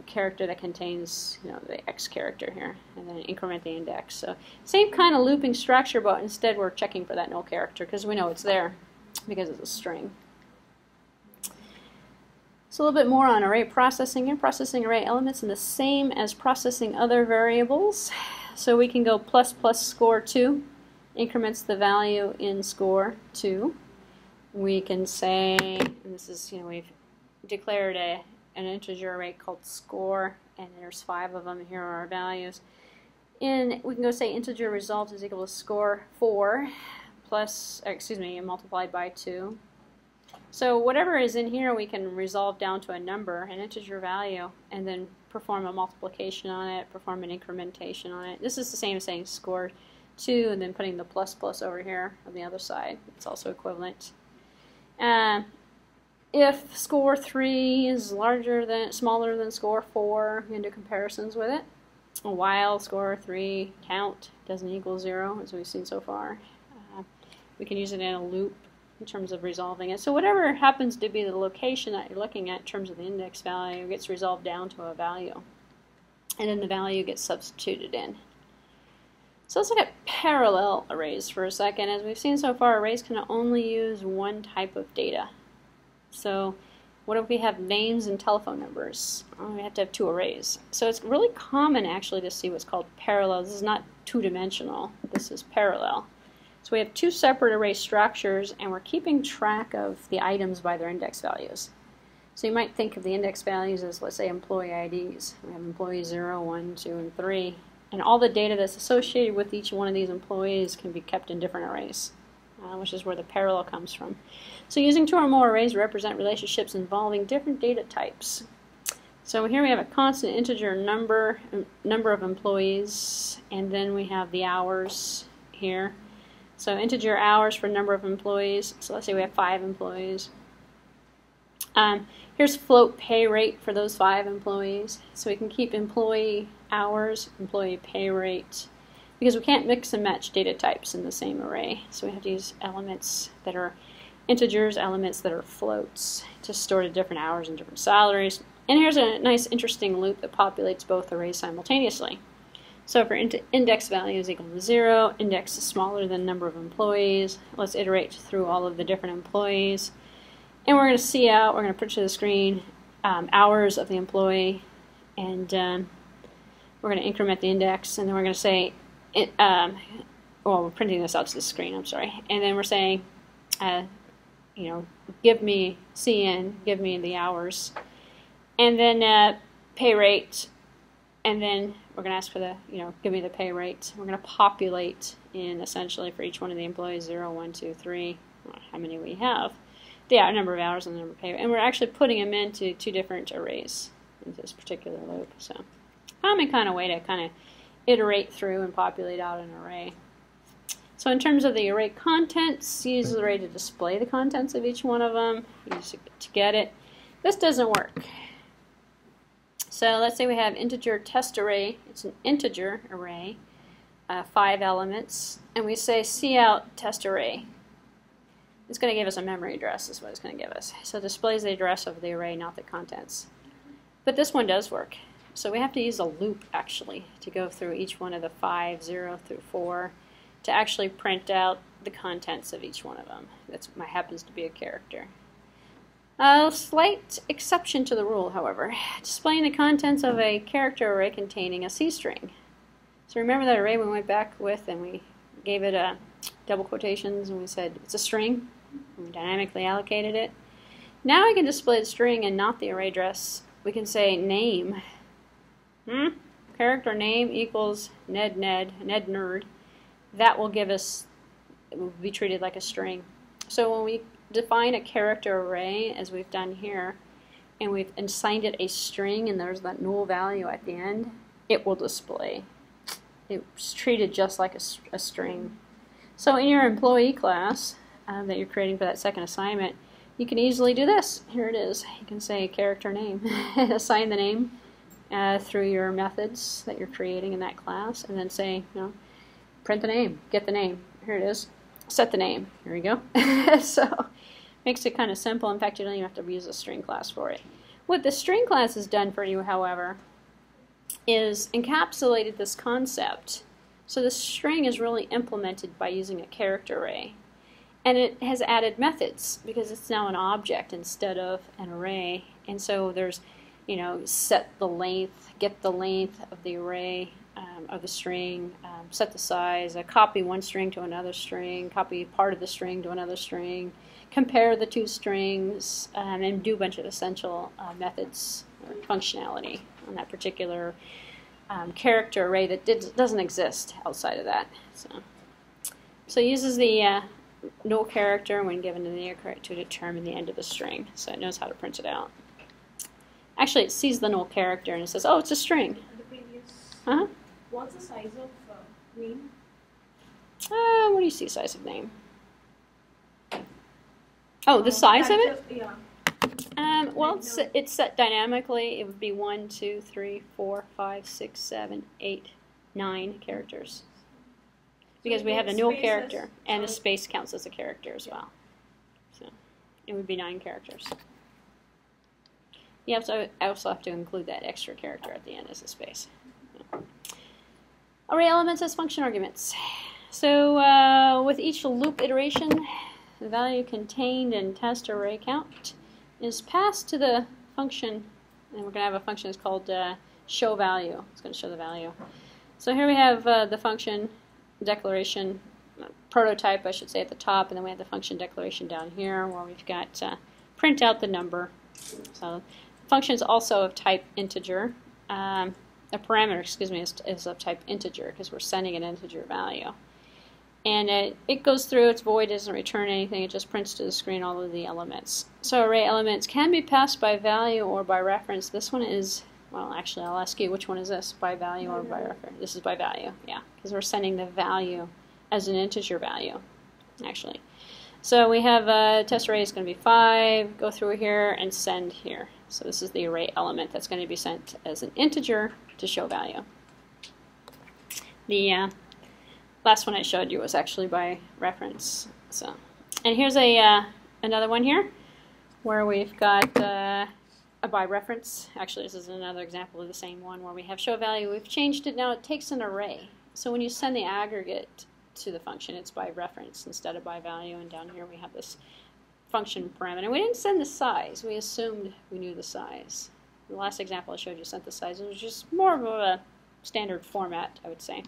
character that contains, the X character here, and then increment the index. So same kind of looping structure, but instead we're checking for that null character because we know it's there because it's a string. So a little bit more on array processing here. Processing array elements in the same as processing other variables. So we can go plus score 2, increments the value in score 2. We can say, and this is, we've declared an integer array called score, and there's 5 of them. Here are our values. And we can go say integer result is equal to score 4 multiplied by 2. So whatever is in here we can resolve down to a number, an integer value, and then perform a multiplication on it, perform an incrementation on it. This is the same as saying score 2 and then putting the plus over here on the other side. It's also equivalent. If score 3 is smaller than score 4, we can do comparisons with it. While score 3 count doesn't equal 0, as we've seen so far. We can use it in a loop in terms of resolving it. So whatever happens to be the location that you're looking at in terms of the index value gets resolved down to a value. And then the value gets substituted in. So let's look at parallel arrays for a second. As we've seen so far, arrays can only use one type of data. So what if we have names and telephone numbers? Oh, we have to have 2 arrays. So it's really common actually to see what's called parallel. This is not 2-dimensional. This is parallel. So we have 2 separate array structures, and we're keeping track of the items by their index values. So you might think of the index values as, let's say, employee IDs. We have employee 0, 1, 2, and 3. And all the data that's associated with each one of these employees can be kept in different arrays, which is where the parallel comes from. So using 2 or more arrays represent relationships involving different data types. So here we have a constant integer number of employees, and then we have the hours here. So integer hours for number of employees. So let's say we have 5 employees. Here's float pay rate for those 5 employees. So we can keep employee hours, employee pay rate, because we can't mix and match data types in the same array. So we have to use elements that are integers, elements that are floats to store the different hours and different salaries. And here's a nice interesting loop that populates both arrays simultaneously. So for index value is equal to 0, index is smaller than number of employees. Let's iterate through all of the different employees. And we're going to see out, we're going to put to the screen hours of the employee, and we're going to increment the index, and then we're going to say, we're printing this out to the screen, I'm sorry. And then we're saying, give me CN, give me the hours, and then pay rate, and then we're going to ask for the, give me the pay rate. We're going to populate in, essentially, for each one of the employees, 0, 1, 2, 3, how many we have, the number of hours and the number of pay rate. And we're actually putting them into 2 different arrays in this particular loop. So, common kind of way to kind of iterate through and populate out an array. So in terms of the array contents, use the array to display the contents of each one of them. Use it to get it. This doesn't work. So let's say we have integer test array. It's an integer array, 5 elements, and we say cout test array. It's going to give us a memory address is what it's going to give us. So it displays the address of the array, not the contents. But this one does work. So we have to use a loop, actually, to go through each one of the 5, 0 through 4, to actually print out the contents of each one of them. That happens to be a character. A slight exception to the rule, however, displaying the contents of a character array containing a C string. So remember that array we went back with and we gave it a double quotations and we said it's a string, and we dynamically allocated it. Now we can display the string and not the array address. We can say name. Character name equals nerd. That will give us, it will be treated like a string. So when we define a character array, as we've done here, and we've assigned it a string, and there's that null value at the end, it will display. It's treated just like a string. So in your employee class that you're creating for that second assignment, you can easily do this. Here it is. You can say character name, assign the name through your methods that you're creating in that class, and then say, print the name, get the name. Here it is. Set the name. Here we go. So makes it kind of simple. In fact, you don't even have to use a string class for it. What the string class has done for you, however, is encapsulated this concept. So the string is really implemented by using a character array. And it has added methods because it's now an object instead of an array. And so there's, set the length, get the length of the array, of the string, set the size, copy one string to another string, copy part of the string to another string, compare the two strings, and do a bunch of essential methods or functionality on that particular character array that doesn't exist outside of that. So it uses the null character when given to the character to determine the end of the string, so it knows how to print it out. Actually, it sees the null character and it says, oh, it's a string. The previous. Uh-huh. What's the size of name? What do you see size of name? Oh, the size of it? Yeah. Well, it's set dynamically. It would be 1, 2, 3, 4, 5, 6, 7, 8, 9 characters. Because we have a null character, and the space counts as a character as well. So it would be 9 characters. You also have to include that extra character at the end as a space. Array elements as function arguments. So with each loop iteration, the value contained in test array count is passed to the function, and we're going to have a function that's called show value. It's going to show the value. So here we have the function declaration, prototype I should say, at the top, and then we have the function declaration down here where we've got print out the number. So the function is also of type integer. A parameter, excuse me, is of type integer because we're sending an integer value. And it goes through, its void, doesn't return anything, it just prints to the screen all of the elements. So array elements can be passed by value or by reference. This one is, well, actually I'll ask you, which one is this? By value or by reference? This is by value, yeah, because we're sending the value as an integer value, actually. So we have test array is going to be 5, go through here and send here. So this is the array element that's going to be sent as an integer to show value. The last one I showed you was actually by reference. So, and here's another one here where we've got a by reference. Actually, this is another example of the same one where we have show value. We've changed it now. It takes an array. So when you send the aggregate to the function, it's by reference instead of by value. And down here we have this function parameter. We didn't send the size. We assumed we knew the size. The last example I showed you sent the size. It was just more of a standard format, I would say.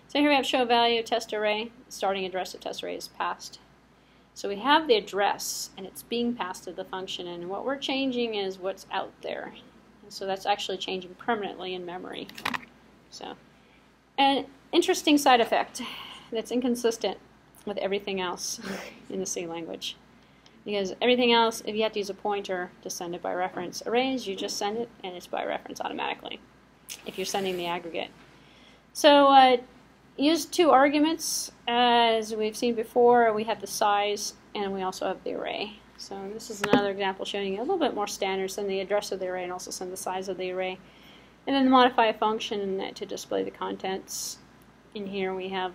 So here we have show value test array. Starting address of test array is passed. So we have the address, and it's being passed to the function. And what we're changing is what's out there. And so that's actually changing permanently in memory. So, an interesting side effect that's inconsistent with everything else in the C language. Because everything else, if you have to use a pointer to send it by reference, arrays, you just send it and it's by reference automatically if you're sending the aggregate. So use 2 arguments. As we've seen before, we have the size and we also have the array. So this is another example showing you a little bit more standard. Send the address of the array and also send the size of the array. And then modify a function to display the contents. In here we have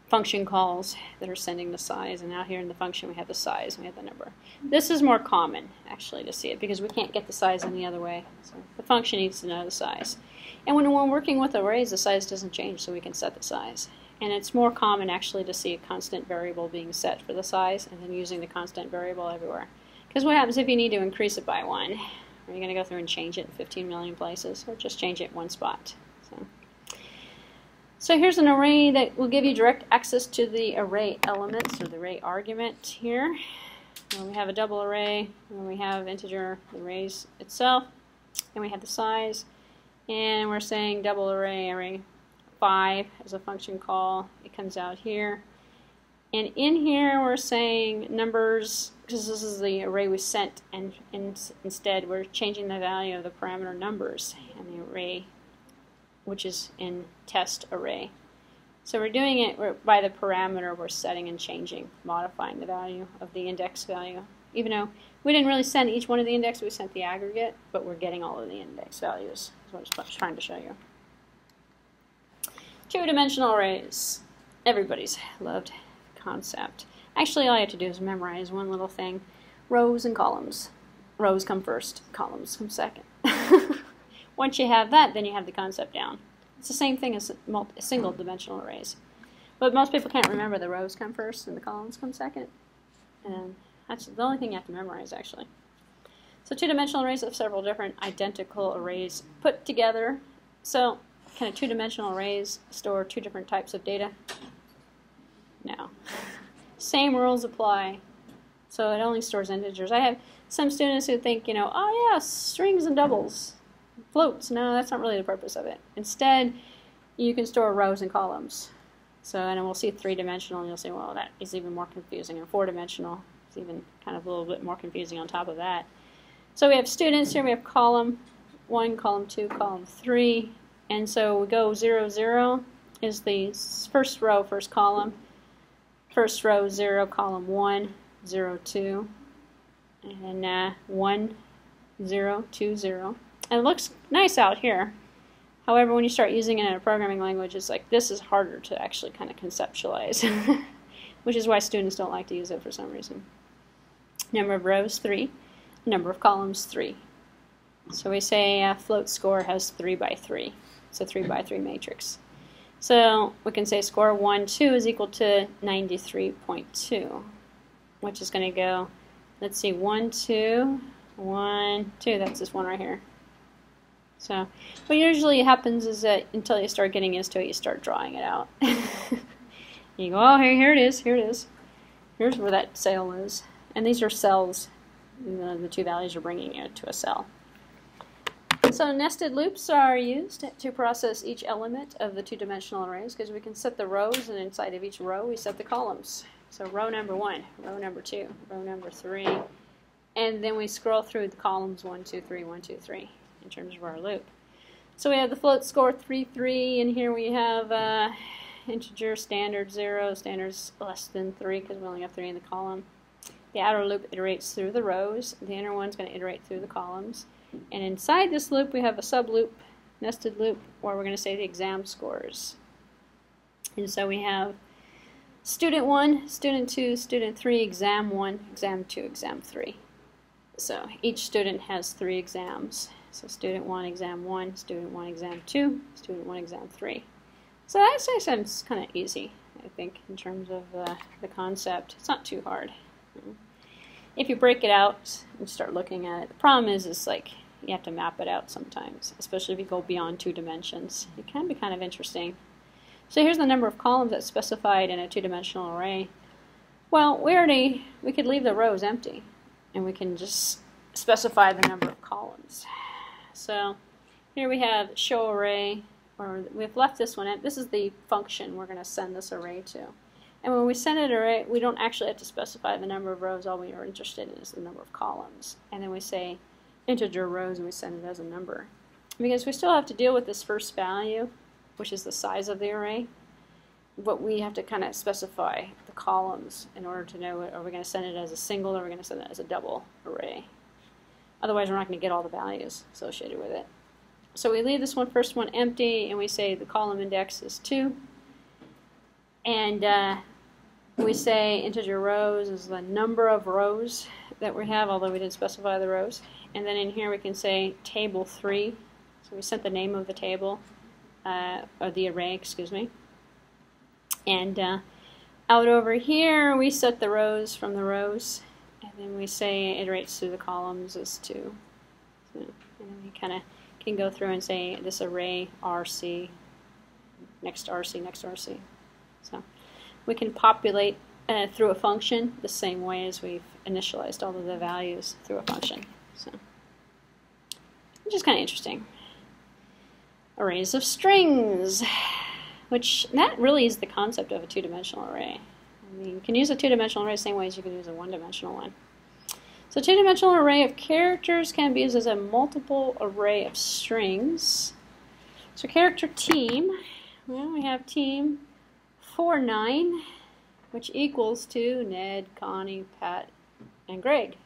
function calls that are sending the size, and now here in the function we have the size and we have the number. This is more common actually to see it because we can't get the size any other way. So the function needs to know the size. And when we're working with arrays, the size doesn't change, so we can set the size. And it's more common actually to see a constant variable being set for the size and then using the constant variable everywhere. Because what happens if you need to increase it by 1? Are you going to go through and change it in 15 million places, or just change it in one spot? So here's an array that will give you direct access to the array elements or the array argument here. And we have a double array, and we have integer arrays itself, and we have the size, and we're saying double array 5 as a function call. It comes out here, And in here we're saying numbers, because this is the array we sent, and instead we're changing the value of the parameter numbers in the array, which is in test array. So we're doing it by the parameter we're setting and changing, modifying the value of the index value. Even though we didn't really send each one of the index, we sent the aggregate, but we're getting all of the index values. That's what I was trying to show you. Two-dimensional arrays. Everybody's loved concept. Actually, all you have to do is memorize one little thing. Rows and columns. Rows come first, columns come second. Once you have that, then you have the concept down. It's the same thing as single-dimensional arrays. But most people can't remember the rows come first and the columns come second. And that's the only thing you have to memorize, actually. So two-dimensional arrays have several different identical arrays put together. So can a two-dimensional arrays store two different types of data? No. Same rules apply. So it only stores integers. I have some students who think, you know, oh yeah, strings and doubles, floats. No, that's not really the purpose of it. Instead, you can store rows and columns. So, and we'll see three-dimensional, and you'll say, well, that is even more confusing. And four-dimensional is even kind of a little bit more confusing on top of that. So we have students here. We have column 1, column 2, column 3. And so we go 0, 0 is the first row, first column. First row 0, column 1, 0, 2, and 1, 0, 2, 0. And it looks nice out here. However, when you start using it in a programming language, it's like this is harder to actually kind of conceptualize, which is why students don't like to use it for some reason. Number of rows 3, number of columns 3. So we say float score has 3 by 3. It's a 3 by 3 matrix. So we can say score 1, 2 is equal to 93.2, which is going to go, let's see, 1, 2, 1, 2, that's this one right here. So what usually happens is that until you start getting used to it, you start drawing it out. You go, oh, here it is, here it is. Here's where that cell is. And these are cells. The two values are bringing it to a cell. So nested loops are used to process each element of the two-dimensional arrays because we can set the rows, and inside of each row we set the columns. So row number 1, row number 2, row number 3, and then we scroll through the columns 1, 2, 3, 1, 2, 3 in terms of our loop. So we have the float score 3, 3, and here we have integer standard 0, standard's less than 3 because we only have 3 in the column. The outer loop iterates through the rows, the inner one's going to iterate through the columns. And inside this loop, we have a subloop, nested loop, where we're going to say the exam scores. And so we have student 1, student 2, student 3, exam 1, exam 2, exam 3. So each student has 3 exams. So student 1, exam 1, student 1, exam 2, student 1, exam 3. So that sounds kind of easy, I think, in terms of the concept. It's not too hard. If you break it out and start looking at it, the problem is like you have to map it out sometimes, especially if you go beyond 2 dimensions. It can be kind of interesting. So here's the number of columns that's specified in a 2-dimensional array. Well, we could leave the rows empty, and we can just specify the number of columns. So here we have show array, or we've left this one in. This is the function we're going to send this array to. And when we send an array, we don't actually have to specify the number of rows. All we are interested in is the number of columns. And then we say integer rows, and we send it as a number. Because we still have to deal with this first value, which is the size of the array. But we have to kind of specify the columns in order to know, are we going to send it as a single, or are we going to send it as a double array? Otherwise, we're not going to get all the values associated with it. So we leave this first one empty, and we say the column index is 2. And we say integer rows is the number of rows that we have, although we didn't specify the rows. And then in here we can say table 3. So we set the name of the table, or the array, excuse me. And out over here we set the rows from the rows. And then we say iterates through the columns as 2. So, and then we kind of can go through and say this array RC, next RC, next RC. So we can populate through a function the same way as we've initialized all of the values through a function. So, which is kind of interesting. Arrays of strings, which that really is the concept of a 2-dimensional array. I mean, you can use a two-dimensional array the same way as you can use a one-dimensional one. So a two-dimensional array of characters can be used as a multiple array of strings. So character team, well, we have team 49, which equals to Ned, Connie, Pat, and Greg.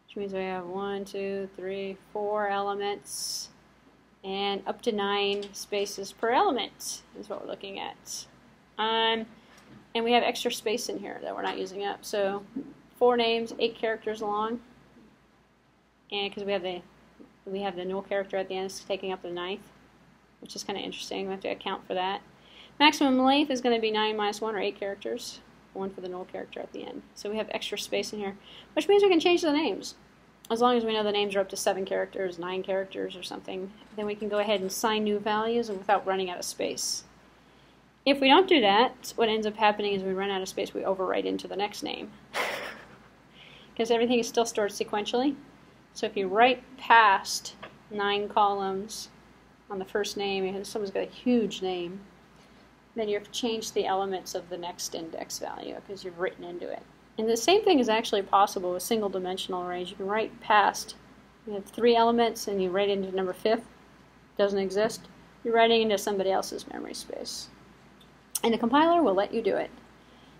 Which means we have 1, 2, 3, 4 elements, and up to 9 spaces per element is what we're looking at. And we have extra space in here that we're not using up. So 4 names, 8 characters long, and because we have the null character at the end, it's taking up the 9th, which is kind of interesting. We have to account for that. Maximum length is going to be 9 minus 1, or 8 characters. 1 for the null character at the end. So we have extra space in here, which means we can change the names. As long as we know the names are up to 7 characters, 9 characters, or something, then we can go ahead and assign new values and without running out of space. If we don't do that, what ends up happening is we run out of space, we overwrite into the next name. Because everything is still stored sequentially. So if you write past 9 columns on the first name, and someone's got a huge name, then you've changed the elements of the next index value because you've written into it. And the same thing is actually possible with single dimensional arrays. You can write past, you have 3 elements and you write into number 5th, doesn't exist. You're writing into somebody else's memory space. And the compiler will let you do it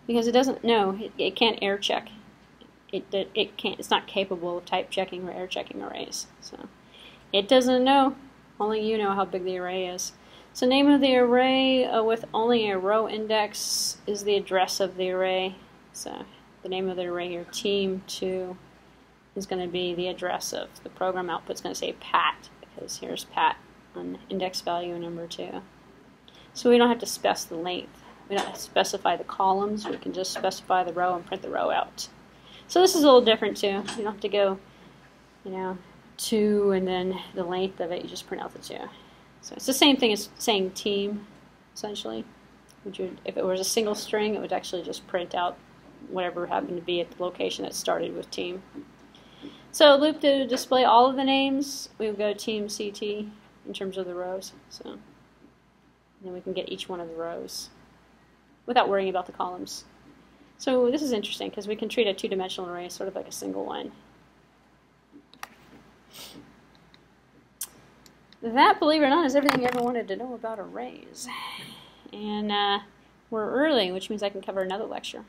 because it doesn't know, it can't error check. It's not capable of type checking or error checking arrays. So it doesn't know, only you know how big the array is. So name of the array with only a row index is the address of the array. So the name of the array here, team2, is going to be the address of the program output. It's going to say Pat, because here's Pat on index value number 2. So we don't have to specify the length. We don't have to specify the columns. We can just specify the row and print the row out. So this is a little different too. You don't have to go, 2 and then the length of it. You just print out the 2. So it's the same thing as saying team, essentially. If it was a single string, it would actually just print out whatever happened to be at the location that started with team. So loop to display all of the names, we would go team CT in terms of the rows. So then we can get each one of the rows without worrying about the columns. So this is interesting because we can treat a two-dimensional array sort of like a single one. That, believe it or not, is everything you ever wanted to know about arrays. And we're early, which means I can cover another lecture.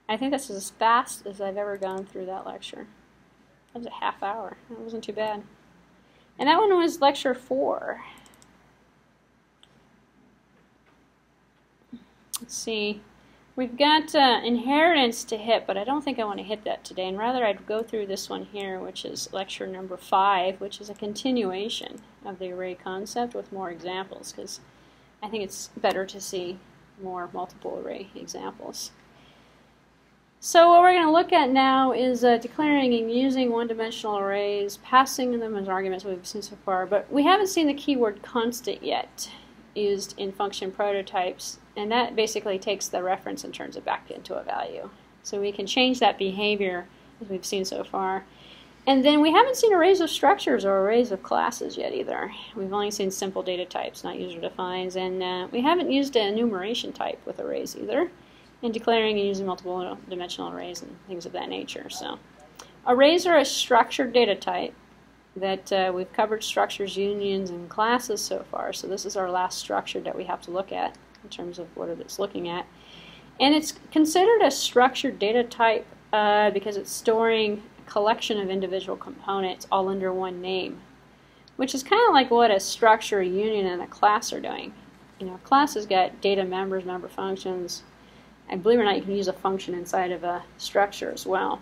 I think this is as fast as I've ever gone through that lecture. That was a half hour. That wasn't too bad. And that one was lecture 4. Let's see. We've got inheritance to hit, but I don't think I want to hit that today. And rather, I'd go through this one here, which is lecture number 5, which is a continuation of the array concept with more examples, because I think it's better to see more multiple array examples. So what we're going to look at now is declaring and using one-dimensional arrays, passing them as arguments we've seen so far, but we haven't seen the keyword constant yet used in function prototypes, and that basically takes the reference and turns it back into a value. So we can change that behavior as we've seen so far. And then we haven't seen arrays of structures or arrays of classes yet either. We've only seen simple data types, not user defines, and we haven't used an enumeration type with arrays either, and declaring and using multiple dimensional arrays and things of that nature. So arrays are a structured data type that we've covered structures, unions, and classes so far. So this is our last structure that we have to look at in terms of what it's looking at. And it's considered a structured data type because it's storing a collection of individual components all under one name, which is kind of like what a structure, a union, and a class are doing. A class has got data members, member functions, and believe it or not, you can use a function inside of a structure as well.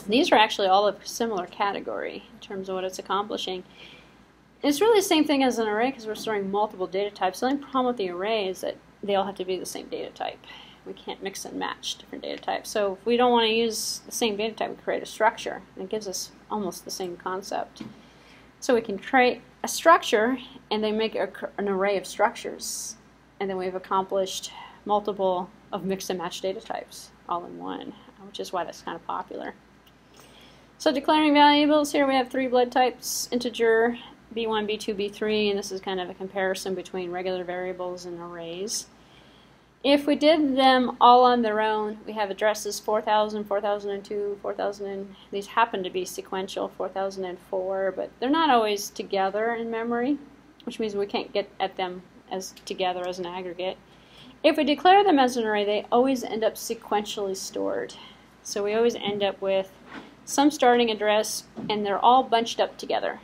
These are actually all of similar category in terms of what it's accomplishing. It's really the same thing as an array because we're storing multiple data types. The only problem with the array is that they all have to be the same data type. We can't mix and match different data types. So if we don't want to use the same data type, we create a structure. And it gives us almost the same concept. So we can create a structure and then make an array of structures. And then we've accomplished multiple of mix and match data types all in one, which is why that's kind of popular. So declaring variables, here we have 3 blood types: integer, B1, B2, B3, and this is kind of a comparison between regular variables and arrays. If we did them all on their own, we have addresses 4000, 4002, 4000, and these happen to be sequential, 4004, but they're not always together in memory, which means we can't get at them as together as an aggregate. If we declare them as an array, they always end up sequentially stored. So we always end up with some starting address, and they're all bunched up together.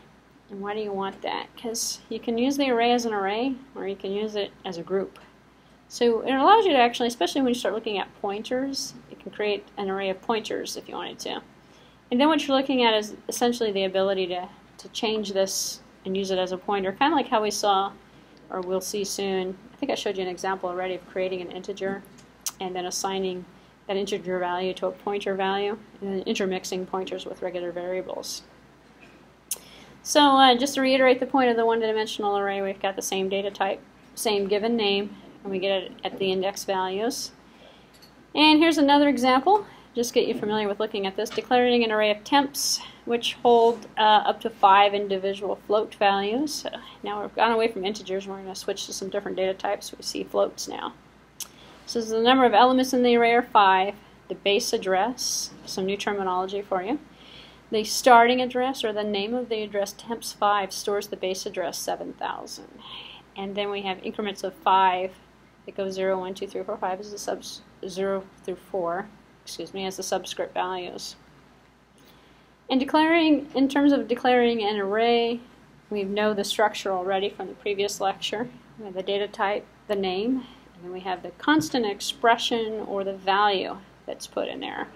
And why do you want that? Because you can use the array as an array, or you can use it as a group. So it allows you to actually, especially when you start looking at pointers, you can create an array of pointers if you wanted to. And then what you're looking at is essentially the ability to change this and use it as a pointer, kind of like how we saw, or we'll see soon. I think I showed you an example already of creating an integer and then assigning that integer value to a pointer value, and then intermixing pointers with regular variables. So just to reiterate the point of the one-dimensional array, we've got the same data type, same given name, and we get it at the index values. And here's another example, just get you familiar with looking at this, declaring an array of temps which hold up to 5 individual float values. So now we've gone away from integers, we're going to switch to some different data types. We see floats now. So the number of elements in the array are 5, the base address, some new terminology for you. The starting address, or the name of the address, temps5, stores the base address 7000. And then we have increments of 5 that go 0, 1, 2, 3, 4, 5 as the 0 through 4, as the subscript values. And in terms of declaring an array, we know the structure already from the previous lecture. We have the data type, the name, and then we have the constant expression or the value that's put in there.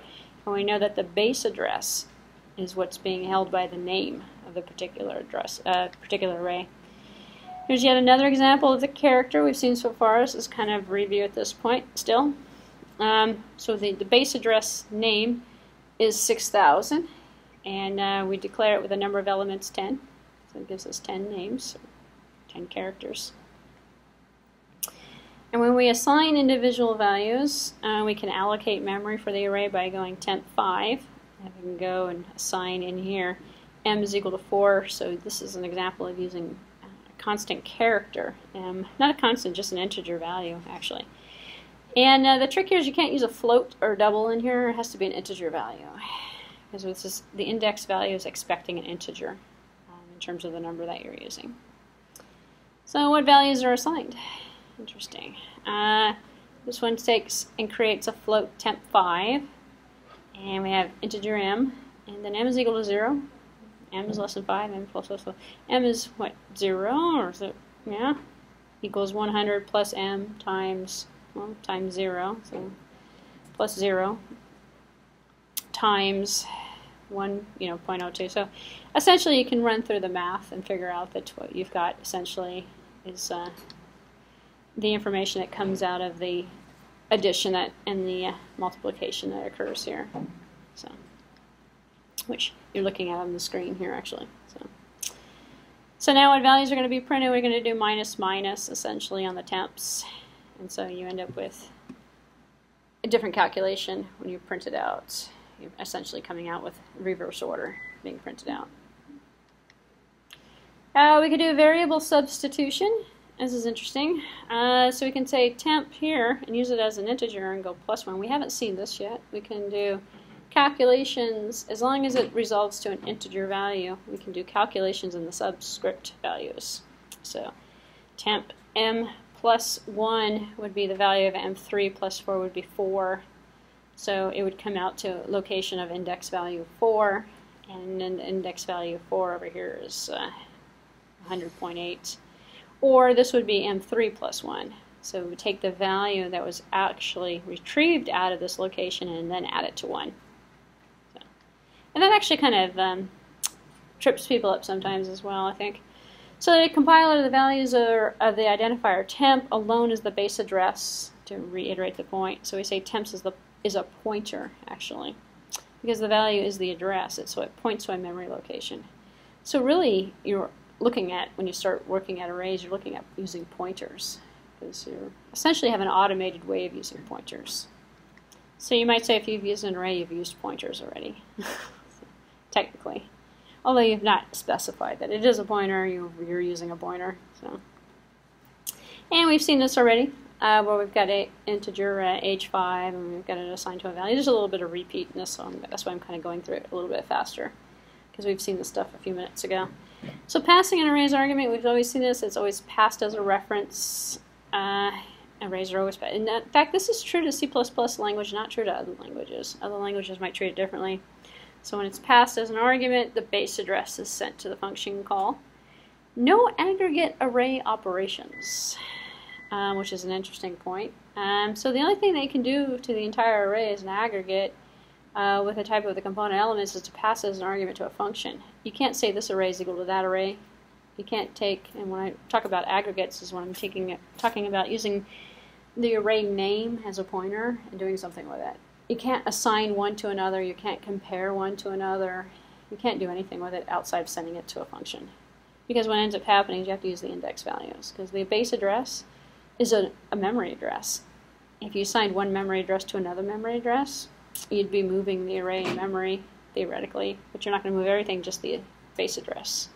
And we know that the base address is what's being held by the name of the particular array. Here's yet another example of the character we've seen so far. This is kind of review at this point still. So the base address name is 6000, and we declare it with a number of elements 10. So it gives us 10 names, 10 characters. And when we assign individual values, we can allocate memory for the array by going temp5. And we can go and assign in here m is equal to 4, so this is an example of using a constant character, m, not a constant, just an integer value actually. And the trick here is you can't use a float or double in here, it has to be an integer value, because the index value is expecting an integer in terms of the number that you're using. So what values are assigned? Interesting. This one takes and creates a float temp5. And we have integer m, and then m is equal to 0. M is less than 5, m plus less than 5. M is what, 0, or is it, yeah? Equals 100 plus m times, well, times 0, so plus 0 times 1, 0.02. So essentially you can run through the math and figure out that what you've got essentially is the information that comes out of the addition and the multiplication that occurs here, so which you're looking at on the screen here actually. So now what values are going to be printed? We're going to do minus minus essentially on the temps, and so you end up with a different calculation when you print it out. You're essentially coming out with reverse order being printed out. We could do a variable substitution. This is interesting. So we can say temp here and use it as an integer and go +1. We haven't seen this yet. We can do calculations, as long as it resolves to an integer value, we can do calculations in the subscript values. So temp m plus 1 would be the value of m3 plus 4 would be 4. So it would come out to location of index value 4, and then the index value 4 over here is 100.8. Or this would be m3 plus 1. So we would take the value that was actually retrieved out of this location and then add it to 1. So, and that actually kind of trips people up sometimes as well, I think. So the compiler, the values of the identifier temp alone is the base address, to reiterate the point. So we say temps is a pointer, actually, because the value is the address, so it points to a memory location. So really, you're looking at, when you start working at arrays, you're looking at using pointers, because you essentially have an automated way of using pointers. So you might say if you've used an array, you've used pointers already, technically. although you've not specified that it is a pointer, you're using a pointer. So, and we've seen this already, where we've got an integer h5 and we've got it assigned to a value. There's a little bit of repeat in this, so that's why I'm kind of going through it a little bit faster, because we've seen this stuff a few minutes ago. So passing an array's argument, we've always seen this. It's always passed as a reference. Arrays are always passed. In fact, this is true to C++ language, not true to other languages. Other languages might treat it differently. So when it's passed as an argument, the base address is sent to the function call. No aggregate array operations, which is an interesting point. So the only thing they can do to the entire array as an aggregate with the type of the component elements is to pass as an argument to a function. You can't say this array is equal to that array. You can't take, and when I talk about aggregates is when I'm talking about using the array name as a pointer and doing something with it. You can't assign one to another, you can't compare one to another, you can't do anything with it outside of sending it to a function. Because what ends up happening is you have to use the index values, because the base address is a memory address. If you assigned one memory address to another memory address, you'd be moving the array in memory, theoretically, but you're not going to move everything, just the base address.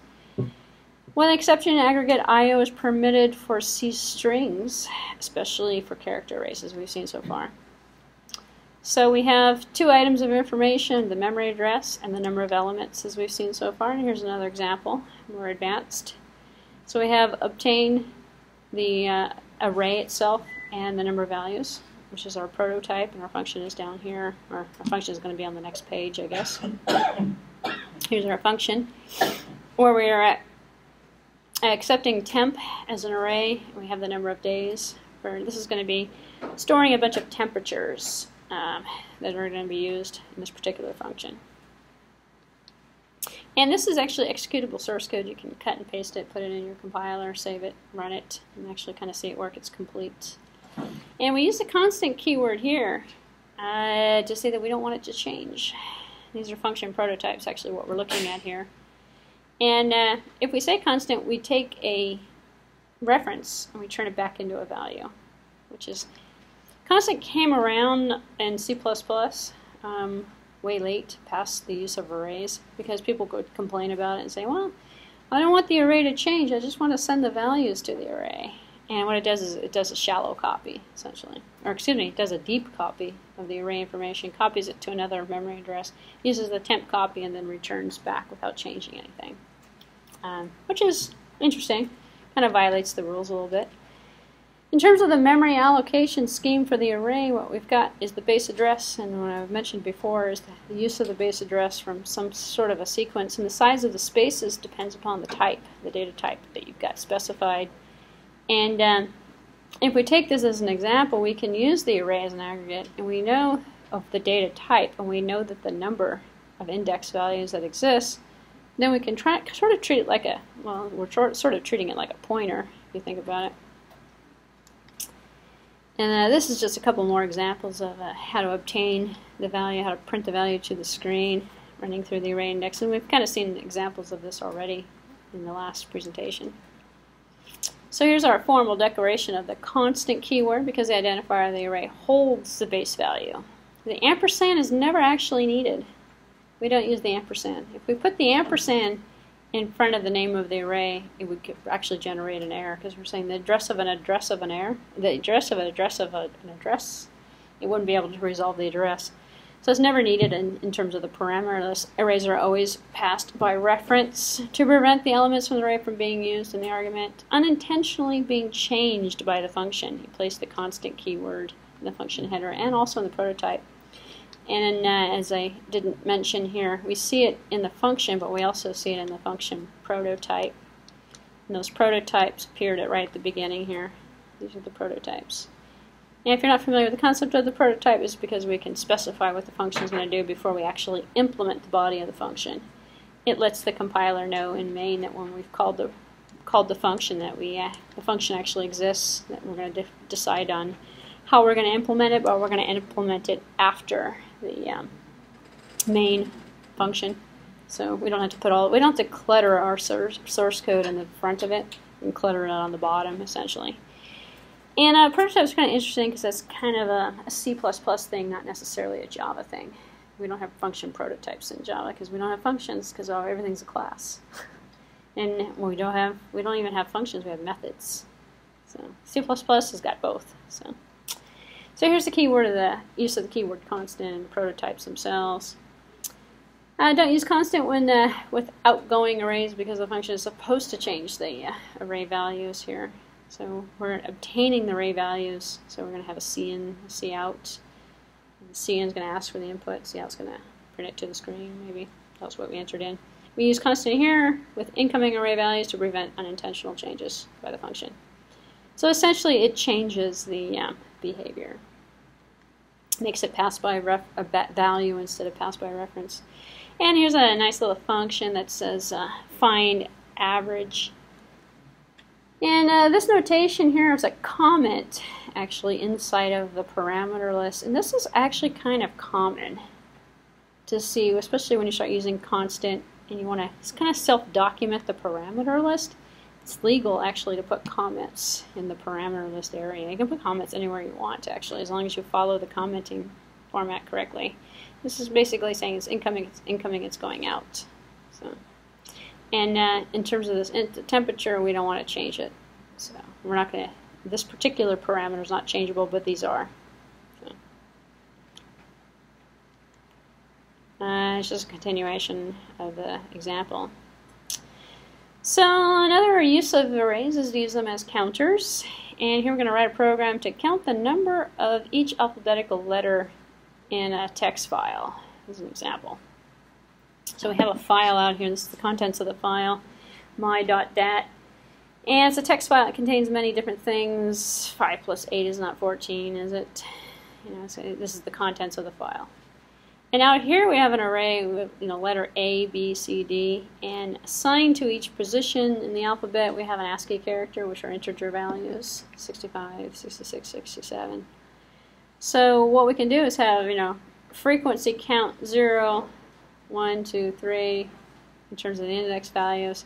One exception, aggregate I/O is permitted for C strings, especially for character arrays, as we've seen so far. So we have two items of information, the memory address and the number of elements, as we've seen so far. And here's another example, more advanced. So we have obtain the array itself and the number of values, which is our prototype, and our function is down here, or our function is going to be on the next page, I guess. Here's our function, where we are at accepting temp as an array. We have the number of days. This is going to be storing a bunch of temperatures that are going to be used in this particular function. And this is actually executable source code. You can cut and paste it, put it in your compiler, save it, run it, and actually kind of see it work. It's complete. And we use the constant keyword here to say that we don't want it to change. These are function prototypes, actually, what we're looking at here. And if we say constant, we take a reference and we turn it back into a value, which is constant came around in C++ way late past the use of arrays, because people could complain about it and say, well, I don't want the array to change, I just want to send the values to the array. And what it does is it does a shallow copy, essentially. Or excuse me, it does a deep copy of the array information, copies it to another memory address, uses the temp copy, and then returns back without changing anything. Which is interesting, kind of violates the rules a little bit. In terms of the memory allocation scheme for the array, what we've got is the base address, and what I've mentioned before is the use of the base address from some sort of a sequence, and the size of the spaces depends upon the type, the data type that you've got specified. And if we take this as an example, we can use the array as an aggregate, and we know of the data type, and we know that the number of index values that exist. Then we can sort of treat it like a, well, we're sort of treating it like a pointer, if you think about it. And this is just a couple more examples of how to obtain the value, how to print the value to the screen, running through the array index. And we've kind of seen examples of this already in the last presentation. So here's our formal declaration of the constant keyword, because the identifier of the array holds the base value. The ampersand is never actually needed. We don't use the ampersand. If we put the ampersand in front of the name of the array, it would actually generate an error, because we're saying the address of an address of an error, the address of an address of an address, it wouldn't be able to resolve the address. So it's never needed in terms of the parameter. Arrays are always passed by reference to prevent the elements from the array from being used in the argument unintentionally being changed by the function. You place the constant keyword in the function header and also in the prototype. And as I didn't mention here, we see it in the function, but we also see it in the function prototype. And those prototypes appeared right at the beginning here. These are the prototypes. And if you're not familiar with the concept of the prototype, it's because we can specify what the function is going to do before we actually implement the body of the function. It lets the compiler know in main that when we've called the function, that the function actually exists, that we're going to decide on how we're going to implement it, but we're going to implement it after the main function. So we don't have to we don't have to clutter our source code in the front of it and clutter it on the bottom, essentially. And prototype is kind of interesting because that's kind of a C++ thing, not necessarily a Java thing. We don't have function prototypes in Java because we don't have functions because everything's a class. And we don't even have functions, we have methods. So C++ has got both. So here's the keyword of the use of the keyword constant and prototypes themselves. Don't use constant when with outgoing arrays because the function is supposed to change the array values here. So we're obtaining the array values, so we're going to have a cin, a cout. And the cin is going to ask for the input, cout's going to print it to the screen, maybe. That's what we entered in. We use constant here with incoming array values to prevent unintentional changes by the function. So essentially it changes the behavior. Makes it pass by a value instead of pass by reference. And here's a nice little function that says find average. And this notation here is a comment actually inside of the parameter list. And this is actually kind of common to see, especially when you start using constant and you want to kind of self-document the parameter list. It's legal actually to put comments in the parameter list area. You can put comments anywhere you want actually, as long as you follow the commenting format correctly. This is basically saying it's incoming, it's going out. So, and in terms of this temperature, we don't want to change it. So we're not going to, this particular parameter is not changeable, but these are. So, it's just a continuation of the example. So another use of arrays is to use them as counters. And here we're going to write a program to count the number of each alphabetical letter in a text file, as an example. So we have a file out here. This is the contents of the file, my.dat. And it's a text file that contains many different things. 5 plus 8 is not 14, is it? So this is the contents of the file. And out here we have an array with letter A, B, C, D, and assigned to each position in the alphabet we have an ASCII character, which are integer values, 65, 66, 67. So what we can do is have, frequency count 0, 1, 2, 3 in terms of the index values.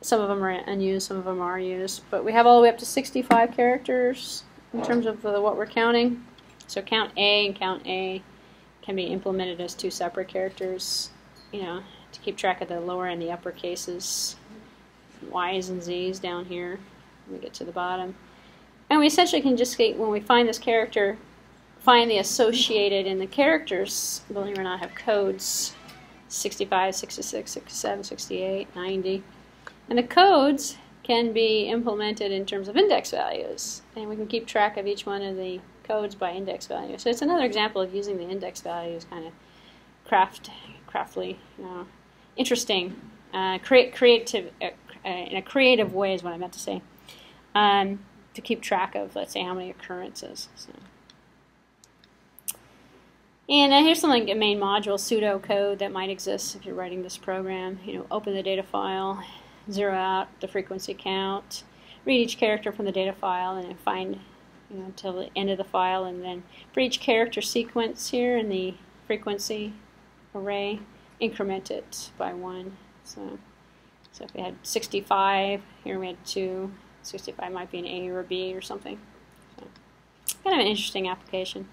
Some of them are unused, some of them are used, but we have all the way up to 65 characters in terms of what we're counting. So count A and count A can be implemented as two separate characters, to keep track of the lower and the upper cases, Y's and Z's down here when we get to the bottom. And we essentially can just, when we find this character, find the associated in the characters, believe it or not, have codes, 65, 66, 67, 68, 90. And the codes can be implemented in terms of index values, and we can keep track of each one of the codes by index value. So it's another example of using the index values kind of craftily, interesting, creative, in a creative way is what I meant to say, to keep track of, let's say, how many occurrences. So. And here's something like a main module pseudocode that might exist if you're writing this program. Open the data file, zero out the frequency count, read each character from the data file, and then find until the end of the file, and then for each character sequence here in the frequency array, increment it by 1. So if we had 65, here we had 2. 65 might be an A or a B or something. So kind of an interesting application.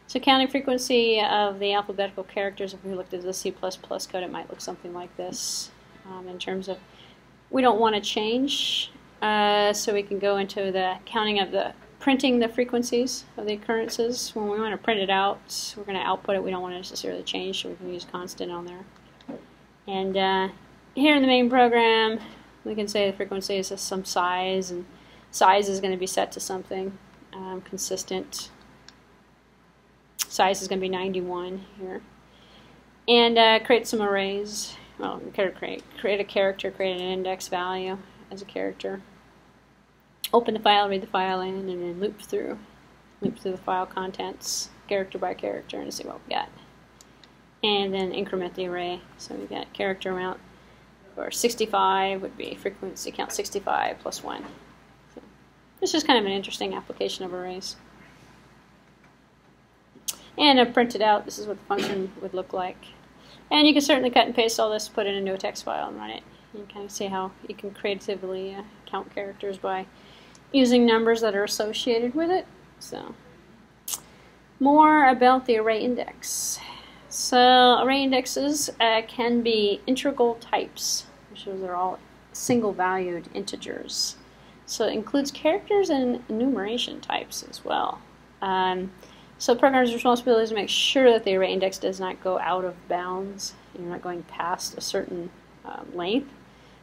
So counting frequency of the alphabetical characters, if we looked at the C++ code, it might look something like this. In terms of, we don't want to change, so we can go into the counting of the printing the frequencies of the occurrences. When we want to print it out, we're going to output it. We don't want to necessarily change, so we can use constant on there. And here in the main program, we can say the frequency is some size, and size is going to be set to something consistent. Size is going to be 91 here. And create some arrays. Well, create a character, create an index value as a character. Open the file, read the file in, and then loop through the file contents, character by character, and see what we got. And then increment the array. So we got character amount for 65 would be frequency count 65 plus 1. So this is kind of an interesting application of arrays. And print it out. This is what the function would look like. And you can certainly cut and paste all this, put it into a text file, and run it. You kind of see how you can creatively count characters by using numbers that are associated with it. So, more about the array index. So array indexes can be integral types, which are all single-valued integers. So it includes characters and enumeration types as well. So programmer's responsibility is to make sure that the array index does not go out of bounds. You're not going past a certain length.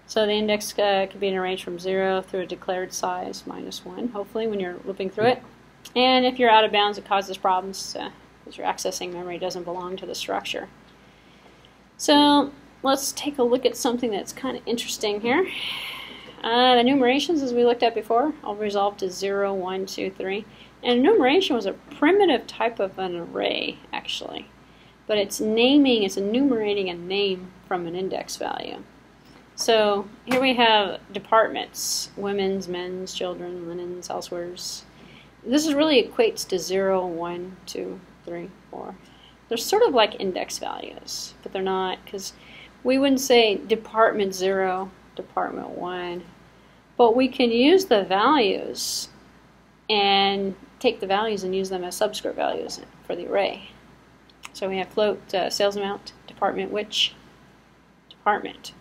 So the index can be arranged from 0 through a declared size -1, hopefully, when you're looping through it. And if you're out of bounds, it causes problems because your accessing memory doesn't belong to the structure. So let's take a look at something that's kind of interesting here. Enumerations, as we looked at before, all resolved to 0, 1, 2, 3. And enumeration was a primitive type of an array, actually. But it's enumerating a name from an index value. So here we have departments: women's, men's, children, linens, housewares. This really equates to 0, 1, 2, 3, 4. They're sort of like index values, but they're not, because we wouldn't say department 0, department 1. But we can use the values and take the values and use them as subscript values for the array. So we have float, sales amount, department, which, department.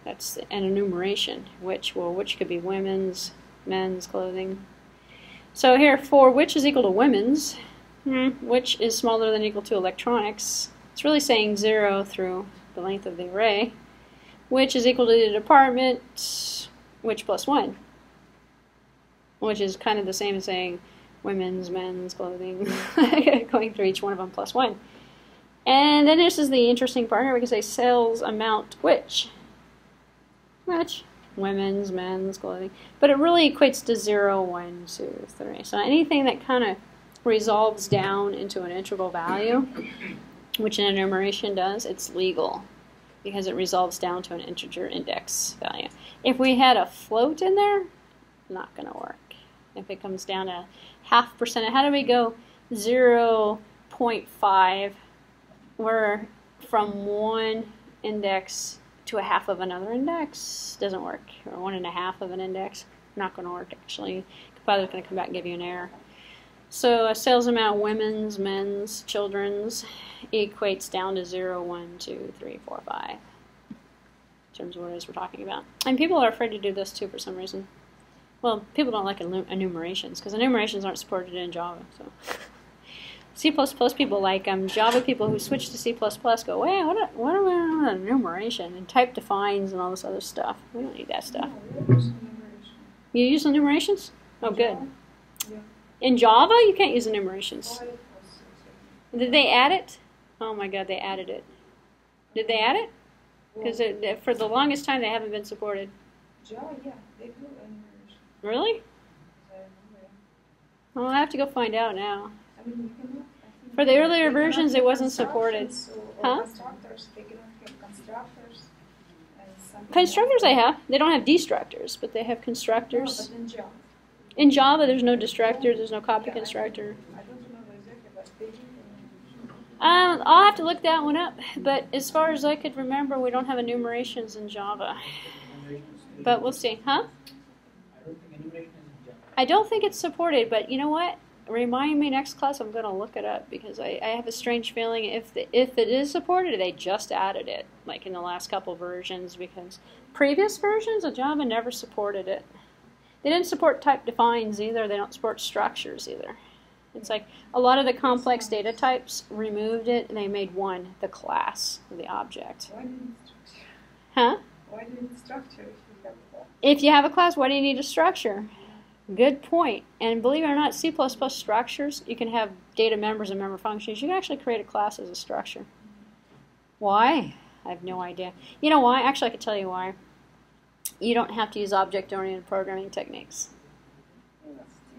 That's an enumeration. Which could be women's, men's clothing. So here, for which is equal to women's, which is smaller than or equal to electronics. It's really saying 0 through the length of the array. Which is equal to the department, which plus 1. Which is kind of the same as saying women's, men's clothing, going through each one of them plus 1. And then this is the interesting part here. We can say sales amount which, women's, men's clothing. But it really equates to 0, 1, 2, 3. So anything that kind of resolves down into an integral value, which an enumeration does, it's legal because it resolves down to an integer index value. If we had a float in there, not going to work. If it comes down to 0.5%, how do we go 0.5? We're from one index to a half of another index. Doesn't work. Or 1.5 of an index. Not going to work, actually. Compiler's going to come back and give you an error. So a sales amount, women's, men's, children's, equates down to 0, 1, 2, 3, 4, 5. In terms of what it is we're talking about. And people are afraid to do this too for some reason. Well, people don't like enumerations because enumerations aren't supported in Java. So C++ people like them. Java people who switch to C++ go, wait, what are we on enumeration? And type defines and all this other stuff. We don't need that stuff. You use enumerations? Oh, good. Yeah. In Java, you can't use enumerations. Did they add it? Oh my God, they added it. Did they add it? Because for the longest time, they haven't been supported. Java, yeah, they do enumeration. Really? Well, I'll have to go find out now. I mean, you cannot, For the earlier versions, it wasn't supported. Huh? Constructors, they cannot have constructors. And Constructors I have. They don't have destructors, but they have constructors. No, but in Java. In Java, there's no destructor, there's no copy constructor. I don't remember exactly, but they do. I'll have to look that one up, but as far as I could remember, we don't have enumerations in Java. But we'll see. Huh? I don't think it's supported, but you know what? Remind me next class, I'm going to look it up, because I have a strange feeling if it is supported, they just added it, like in the last couple versions, because previous versions of Java never supported it. They didn't support type defines either. They don't support structures either. It's like a lot of the complex data types removed it, and they made one, the class, or the object. Why do you need structure? Huh? Why do you need structure if you have a class? If you have a class, why do you need a structure? Good point. And believe it or not, C++ structures, you can have data members and member functions. You can actually create a class as a structure. Why? I have no idea. You know why? Actually, I can tell you why. You don't have to use object-oriented programming techniques.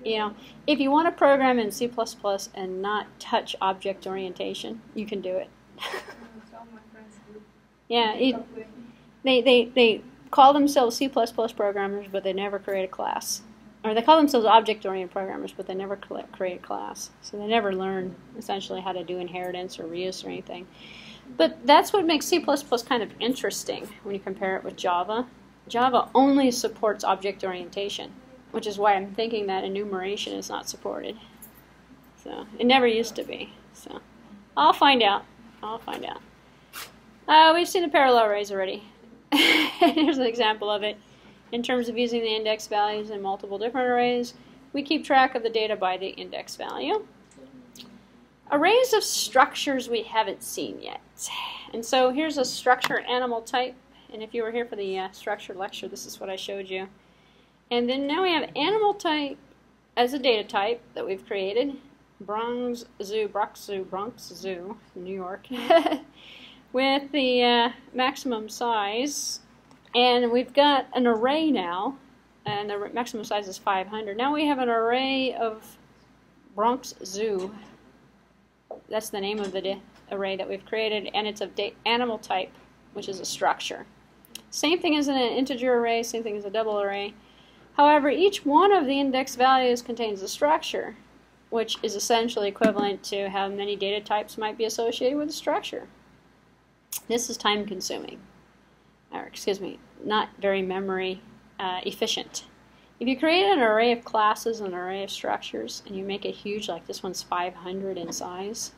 You know, if you want to program in C++ and not touch object orientation, you can do it. Yeah, they call themselves C++ programmers, but they never create a class. Or they call themselves object-oriented programmers, but they never create a class. So they never learn, essentially, how to do inheritance or reuse or anything. But that's what makes C++ kind of interesting when you compare it with Java. Java only supports object orientation, which is why I'm thinking that enumeration is not supported. So it never used to be. So I'll find out. I'll find out. We've seen the parallel arrays already. Here's an example of it. In terms of using the index values in multiple different arrays, we keep track of the data by the index value. Arrays of structures we haven't seen yet. And so here's a structure animal type. And if you were here for the structure lecture, this is what I showed you. And then now we have animal type as a data type that we've created. Bronx Zoo, New York, with the maximum size. And we've got an array now, and the maximum size is 500. Now we have an array of Bronx Zoo. That's the name of the array that we've created, and it's of animal type, which is a structure. Same thing as in an integer array, same thing as a double array. However, each one of the index values contains a structure, which is essentially equivalent to how many data types might be associated with a structure. This is time consuming, or excuse me, not very memory efficient. If you create an array of classes and an array of structures, and you make it huge, like this one's 500 in size,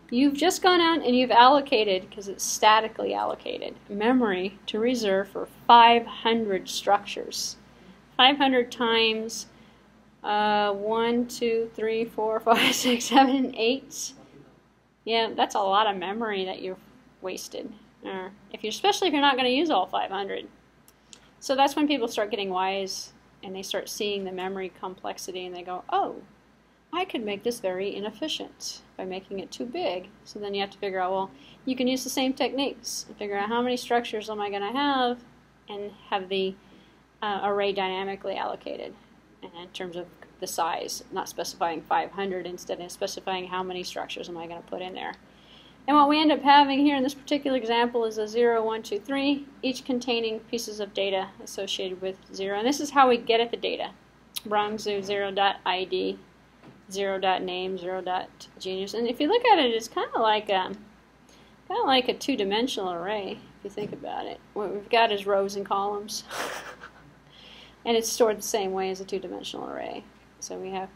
you've just gone out and you've allocated, because it's statically allocated, memory to reserve for 500 structures. 500 times 1, 2, 3, 4, 5, 6, 7, 8. Yeah, that's a lot of memory that you've wasted. Especially if you're not going to use all 500. So that's when people start getting wise and they start seeing the memory complexity and they go, oh, I could make this very inefficient by making it too big. So then you have to figure out, well, you can use the same techniques and figure out how many structures am I going to have and have the array dynamically allocated in terms of the size, not specifying 500, instead of specifying how many structures am I going to put in there. And what we end up having here in this particular example is a 0, 1, 2, 3, each containing pieces of data associated with 0. And this is how we get at the data. Bronxzoo 0.id, 0.name, 0.genius. And if you look at it, it's kind of like a two-dimensional array, if you think about it. What we've got is rows and columns. And it's stored the same way as a two-dimensional array. So we have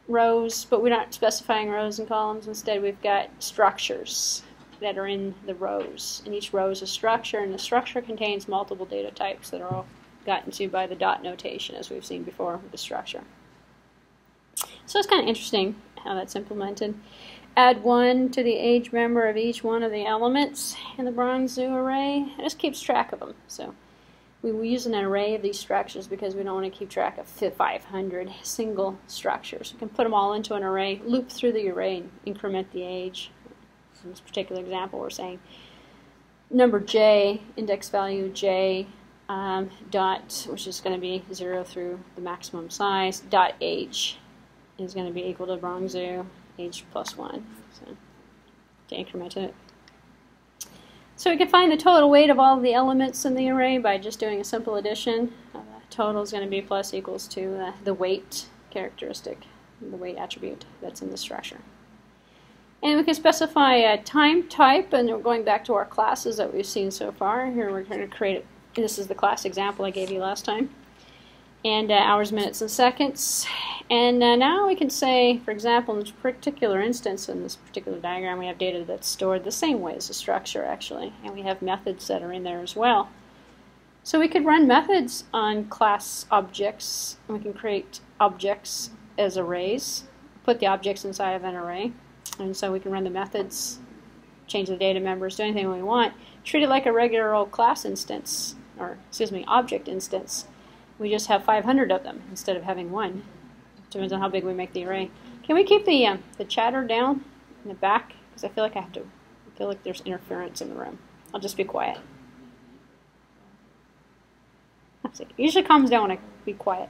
rows, but we're not specifying rows and columns. Instead, we've got structures that are in the rows. And each row is a structure, and the structure contains multiple data types that are all gotten to by the dot notation, as we've seen before with the structure. So it's kind of interesting how that's implemented. Add 1 to the age member of each one of the elements in the Bronxzoo array. It just keeps track of them. So we use an array of these structures because we don't want to keep track of 500 single structures. We can put them all into an array, loop through the array, and increment the age. In this particular example, we're saying number j, index value j, dot, which is going to be 0 through the maximum size, dot age is going to be equal to Bronxzoo, age plus 1. So to increment it. So we can find the total weight of all of the elements in the array by just doing a simple addition. Total is going to be plus equals to the weight characteristic, the weight attribute that's in the structure. And we can specify a time type, and we're going back to our classes that we've seen so far. Here we're going to create, this is the class example I gave you last time. And hours, minutes, and seconds. And now we can say, for example, in this particular instance, in this particular diagram, we have data that's stored the same way as the structure, actually. And we have methods that are in there as well. So we could run methods on class objects. And we can create objects as arrays, put the objects inside of an array. And so we can run the methods, change the data members, do anything we want. Treat it like a regular old class instance, or excuse me, object instance. We just have 500 of them instead of having one. Depends on how big we make the array. Can we keep the chatter down in the back? Because I feel like I feel like there's interference in the room. I'll just be quiet. It usually calms down when I be quiet.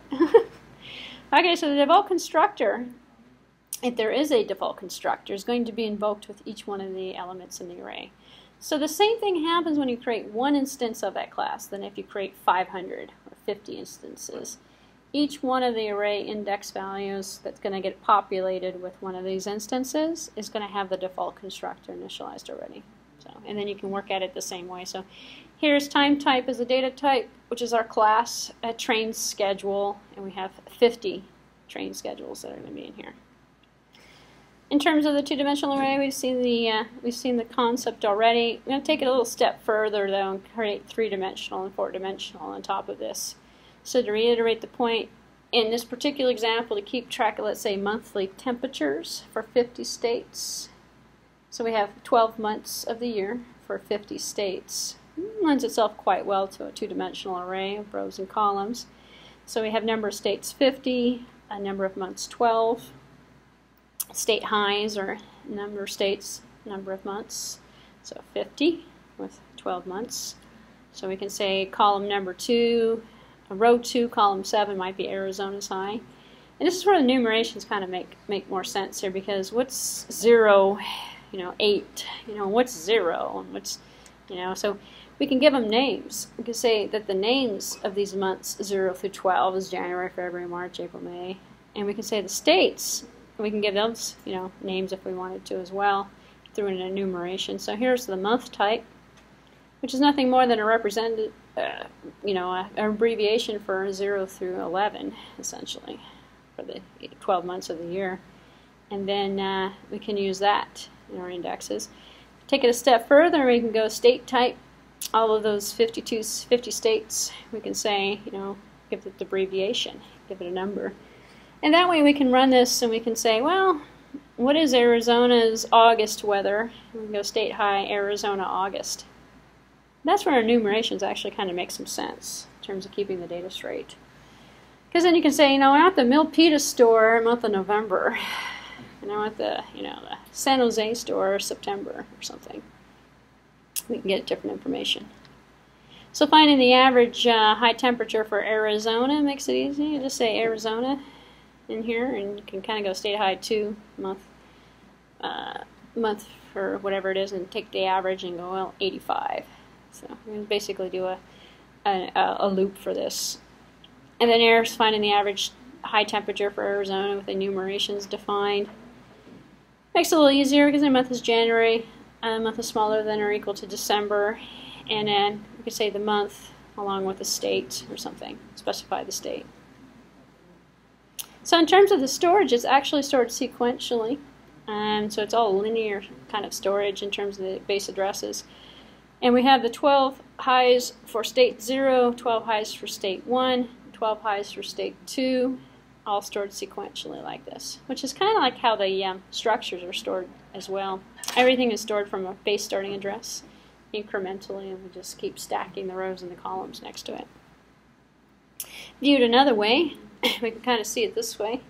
Okay, so the default constructor, if there is a default constructor, is going to be invoked with each one of the elements in the array. So the same thing happens when you create one instance of that class than if you create 500 or 50 instances. Each one of the array index values that's going to get populated with one of these instances is going to have the default constructor initialized already. So, and then you can work at it the same way. So here's time type as a data type, which is our class, a train schedule, and we have 50 train schedules that are going to be in here. In terms of the two-dimensional array, we've seen the concept already. I'm going to take it a little step further though and create three-dimensional and four-dimensional on top of this. So to reiterate the point, in this particular example, to keep track of, let's say, monthly temperatures for 50 states. So we have 12 months of the year for 50 states. It lends itself quite well to a two-dimensional array of rows and columns. So we have number of states 50, a number of months 12, state highs or number of states, number of months. So 50 with 12 months. So we can say column number 2, row 2, column 7 might be Arizona's high. And this is where the numerations kind of make more sense here, because what's 0, 8, what's 0, and what's, so we can give them names. We can say that the names of these months 0 through 12 is January, February, March, April, May. And we can say the states, we can give those, names if we wanted to as well, through an enumeration. So here's the month type, which is nothing more than a represented, an abbreviation for 0 through 11, essentially, for the 12 months of the year. And then we can use that in our indexes. Take it a step further, we can go state type. All of those 50 states, we can say, give it the abbreviation, give it a number. And that way we can run this and we can say, well, what is Arizona's August weather? We can go state high, Arizona, August. That's where our enumerations actually kind of make some sense in terms of keeping the data straight. Because then you can say, I'm at the Milpitas store month of November. And I'm at the, the San Jose store September or something. We can get different information. So finding the average high temperature for Arizona makes it easy. You just say Arizona in here, and you can kind of go state high 2 month for whatever it is, and take the average and go, well, 85. So we can basically do a loop for this. And then here's finding the average high temperature for Arizona with enumerations defined. Makes it a little easier because the month is January. A month is smaller than or equal to December, and then we could say the month along with the state or something, specify the state. So in terms of the storage, it's actually stored sequentially, so it's all linear kind of storage in terms of the base addresses. And we have the 12 highs for state 0, 12 highs for state 1, 12 highs for state 2, all stored sequentially like this, which is kind of like how the structures are stored as well. Everything is stored from a base starting address incrementally, and we just keep stacking the rows and the columns next to it. Viewed another way, we can kind of see it this way.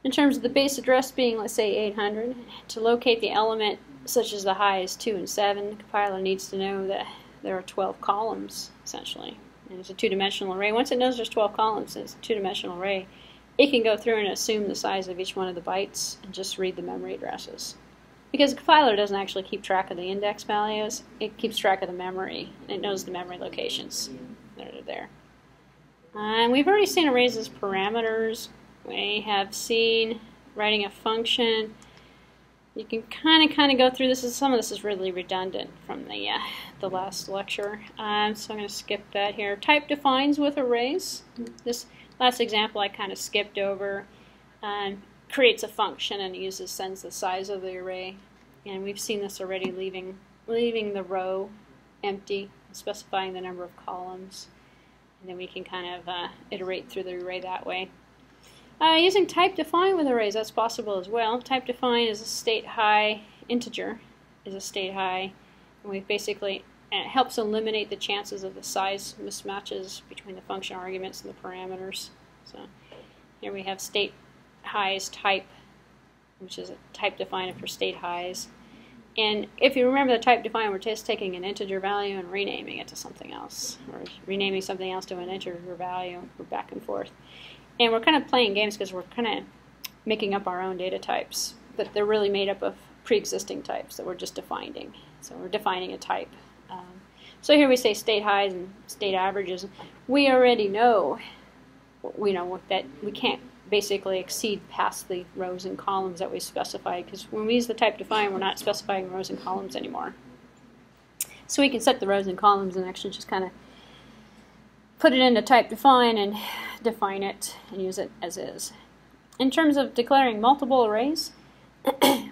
In terms of the base address being, let's say, 800, to locate the element such as the highs 2 and 7, the compiler needs to know that there are 12 columns, essentially. And it's a two-dimensional array. Once it knows there's 12 columns, it's a two-dimensional array, it can go through and assume the size of each one of the bytes and just read the memory addresses. Because the compiler doesn't actually keep track of the index values, it keeps track of the memory, and it knows the memory locations that are there. And we've already seen arrays as parameters. We have seen writing a function. You can kind of go through this. Some of this is really redundant from the last lecture, so I'm going to skip that here. Type defines with arrays. This last example I kind of skipped over. Creates a function and sends the size of the array, and we've seen this already, leaving the row empty, specifying the number of columns, and then we can kind of iterate through the array that way. Using type define with arrays, that's possible as well. Type define is a state high integer, is a state high, and we basically, and it helps eliminate the chances of the size mismatches between the function arguments and the parameters. So here we have state highs type, which is a type definer for state highs. And if you remember the type define, we're just taking an integer value and renaming it to something else, or renaming something else to an integer value. We're back and forth. And we're kind of playing games because we're kind of making up our own data types, but they're really made up of pre-existing types that we're just defining. So we're defining a type. So here we say state highs and state averages. We already know, that we can't basically exceed past the rows and columns that we specified, because when we use the type define, we're not specifying rows and columns anymore. So we can set the rows and columns and actually just kind of put it into type define and define it and use it as is. In terms of declaring multiple arrays,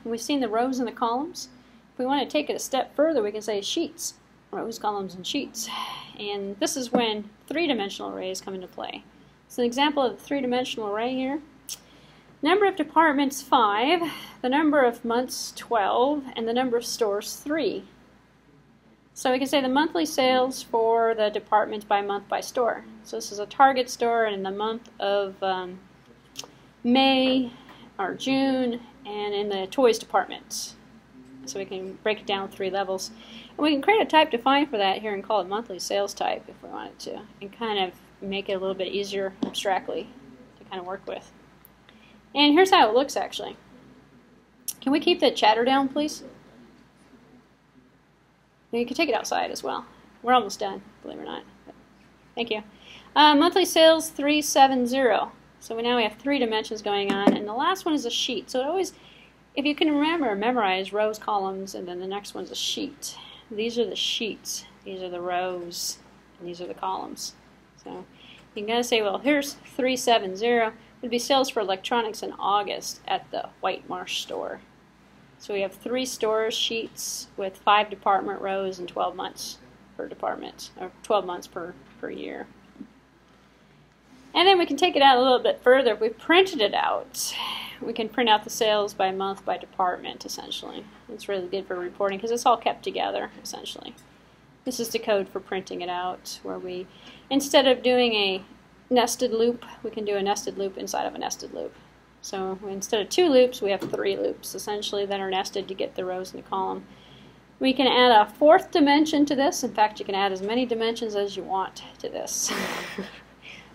We've seen the rows and the columns. If we want to take it a step further, we can say sheets, rows, columns, and sheets. And this is when three-dimensional arrays come into play. So an example of a three-dimensional array here. Number of departments 5, the number of months 12, and the number of stores 3. So we can say the monthly sales for the department by month by store. So this is a Target store in the month of May or June, and in the toys department. So we can break it down 3 levels. And we can create a type defined for that here and call it monthly sales type if we wanted to, and kind of make it a little bit easier abstractly to kind of work with. And here's how it looks actually. Can we keep the chatter down, please? And you can take it outside as well. We're almost done, believe it or not. Thank you. Monthly sales 370. So now we have 3 dimensions going on, and the last one is a sheet. So it always, if you can remember, memorize rows, columns, and then the next one's a sheet. These are the sheets. These are the rows, and these are the columns. So you can say, well, here's 370. Would be sales for electronics in August at the White Marsh store. So we have 3 stores sheets with 5 department rows and 12 months per department, or 12 months per year. And then we can take it out a little bit further. If we printed it out, we can print out the sales by month by department, essentially. It's really good for reporting because it's all kept together, essentially. This is the code for printing it out, where we, instead of doing a nested loop, we can do a nested loop inside of a nested loop. So instead of 2 loops, we have 3 loops, essentially, that are nested to get the rows and the column. We can add a 4th dimension to this. In fact, you can add as many dimensions as you want to this.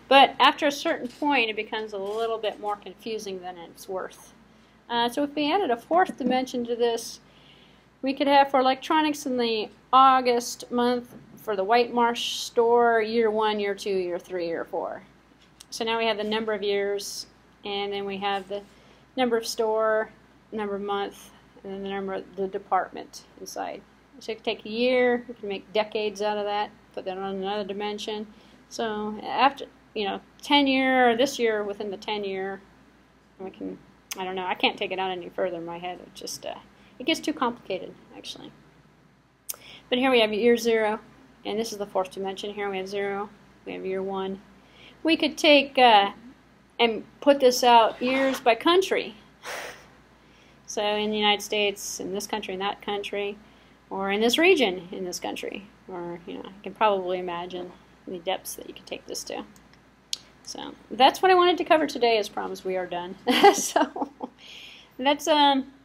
But after a certain point, it becomes a little bit more confusing than it's worth. So if we added a 4th dimension to this, we could have for electronics in the August month, for the White Marsh store, year 1, year 2, year 3, year 4. So now we have the number of years, and then we have the number of store, number of month, and then the number of the department inside. So you can take a year, we can make decades out of that, put that on another dimension. So after, 10 year, or this year within the 10 year, we can, I don't know, I can't take it out any further in my head. It just, it gets too complicated, actually. But here we have year 0, and this is the 4th dimension. Here we have 0, we have year 1. We could take and put this out years by country. So in the United States, in this country, in that country, or in this region, in this country. Or, you can probably imagine the depths that you could take this to. So that's what I wanted to cover today. As promised, we are done. So that's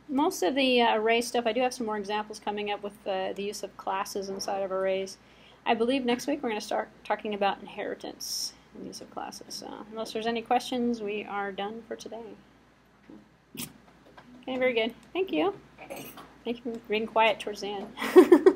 most of the array stuff. I do have some more examples coming up with the use of classes inside of arrays. I believe next week we're going to start talking about inheritance and use of classes. So unless there's any questions, we are done for today. Okay, very good. Thank you. Thank you for being quiet towards the end.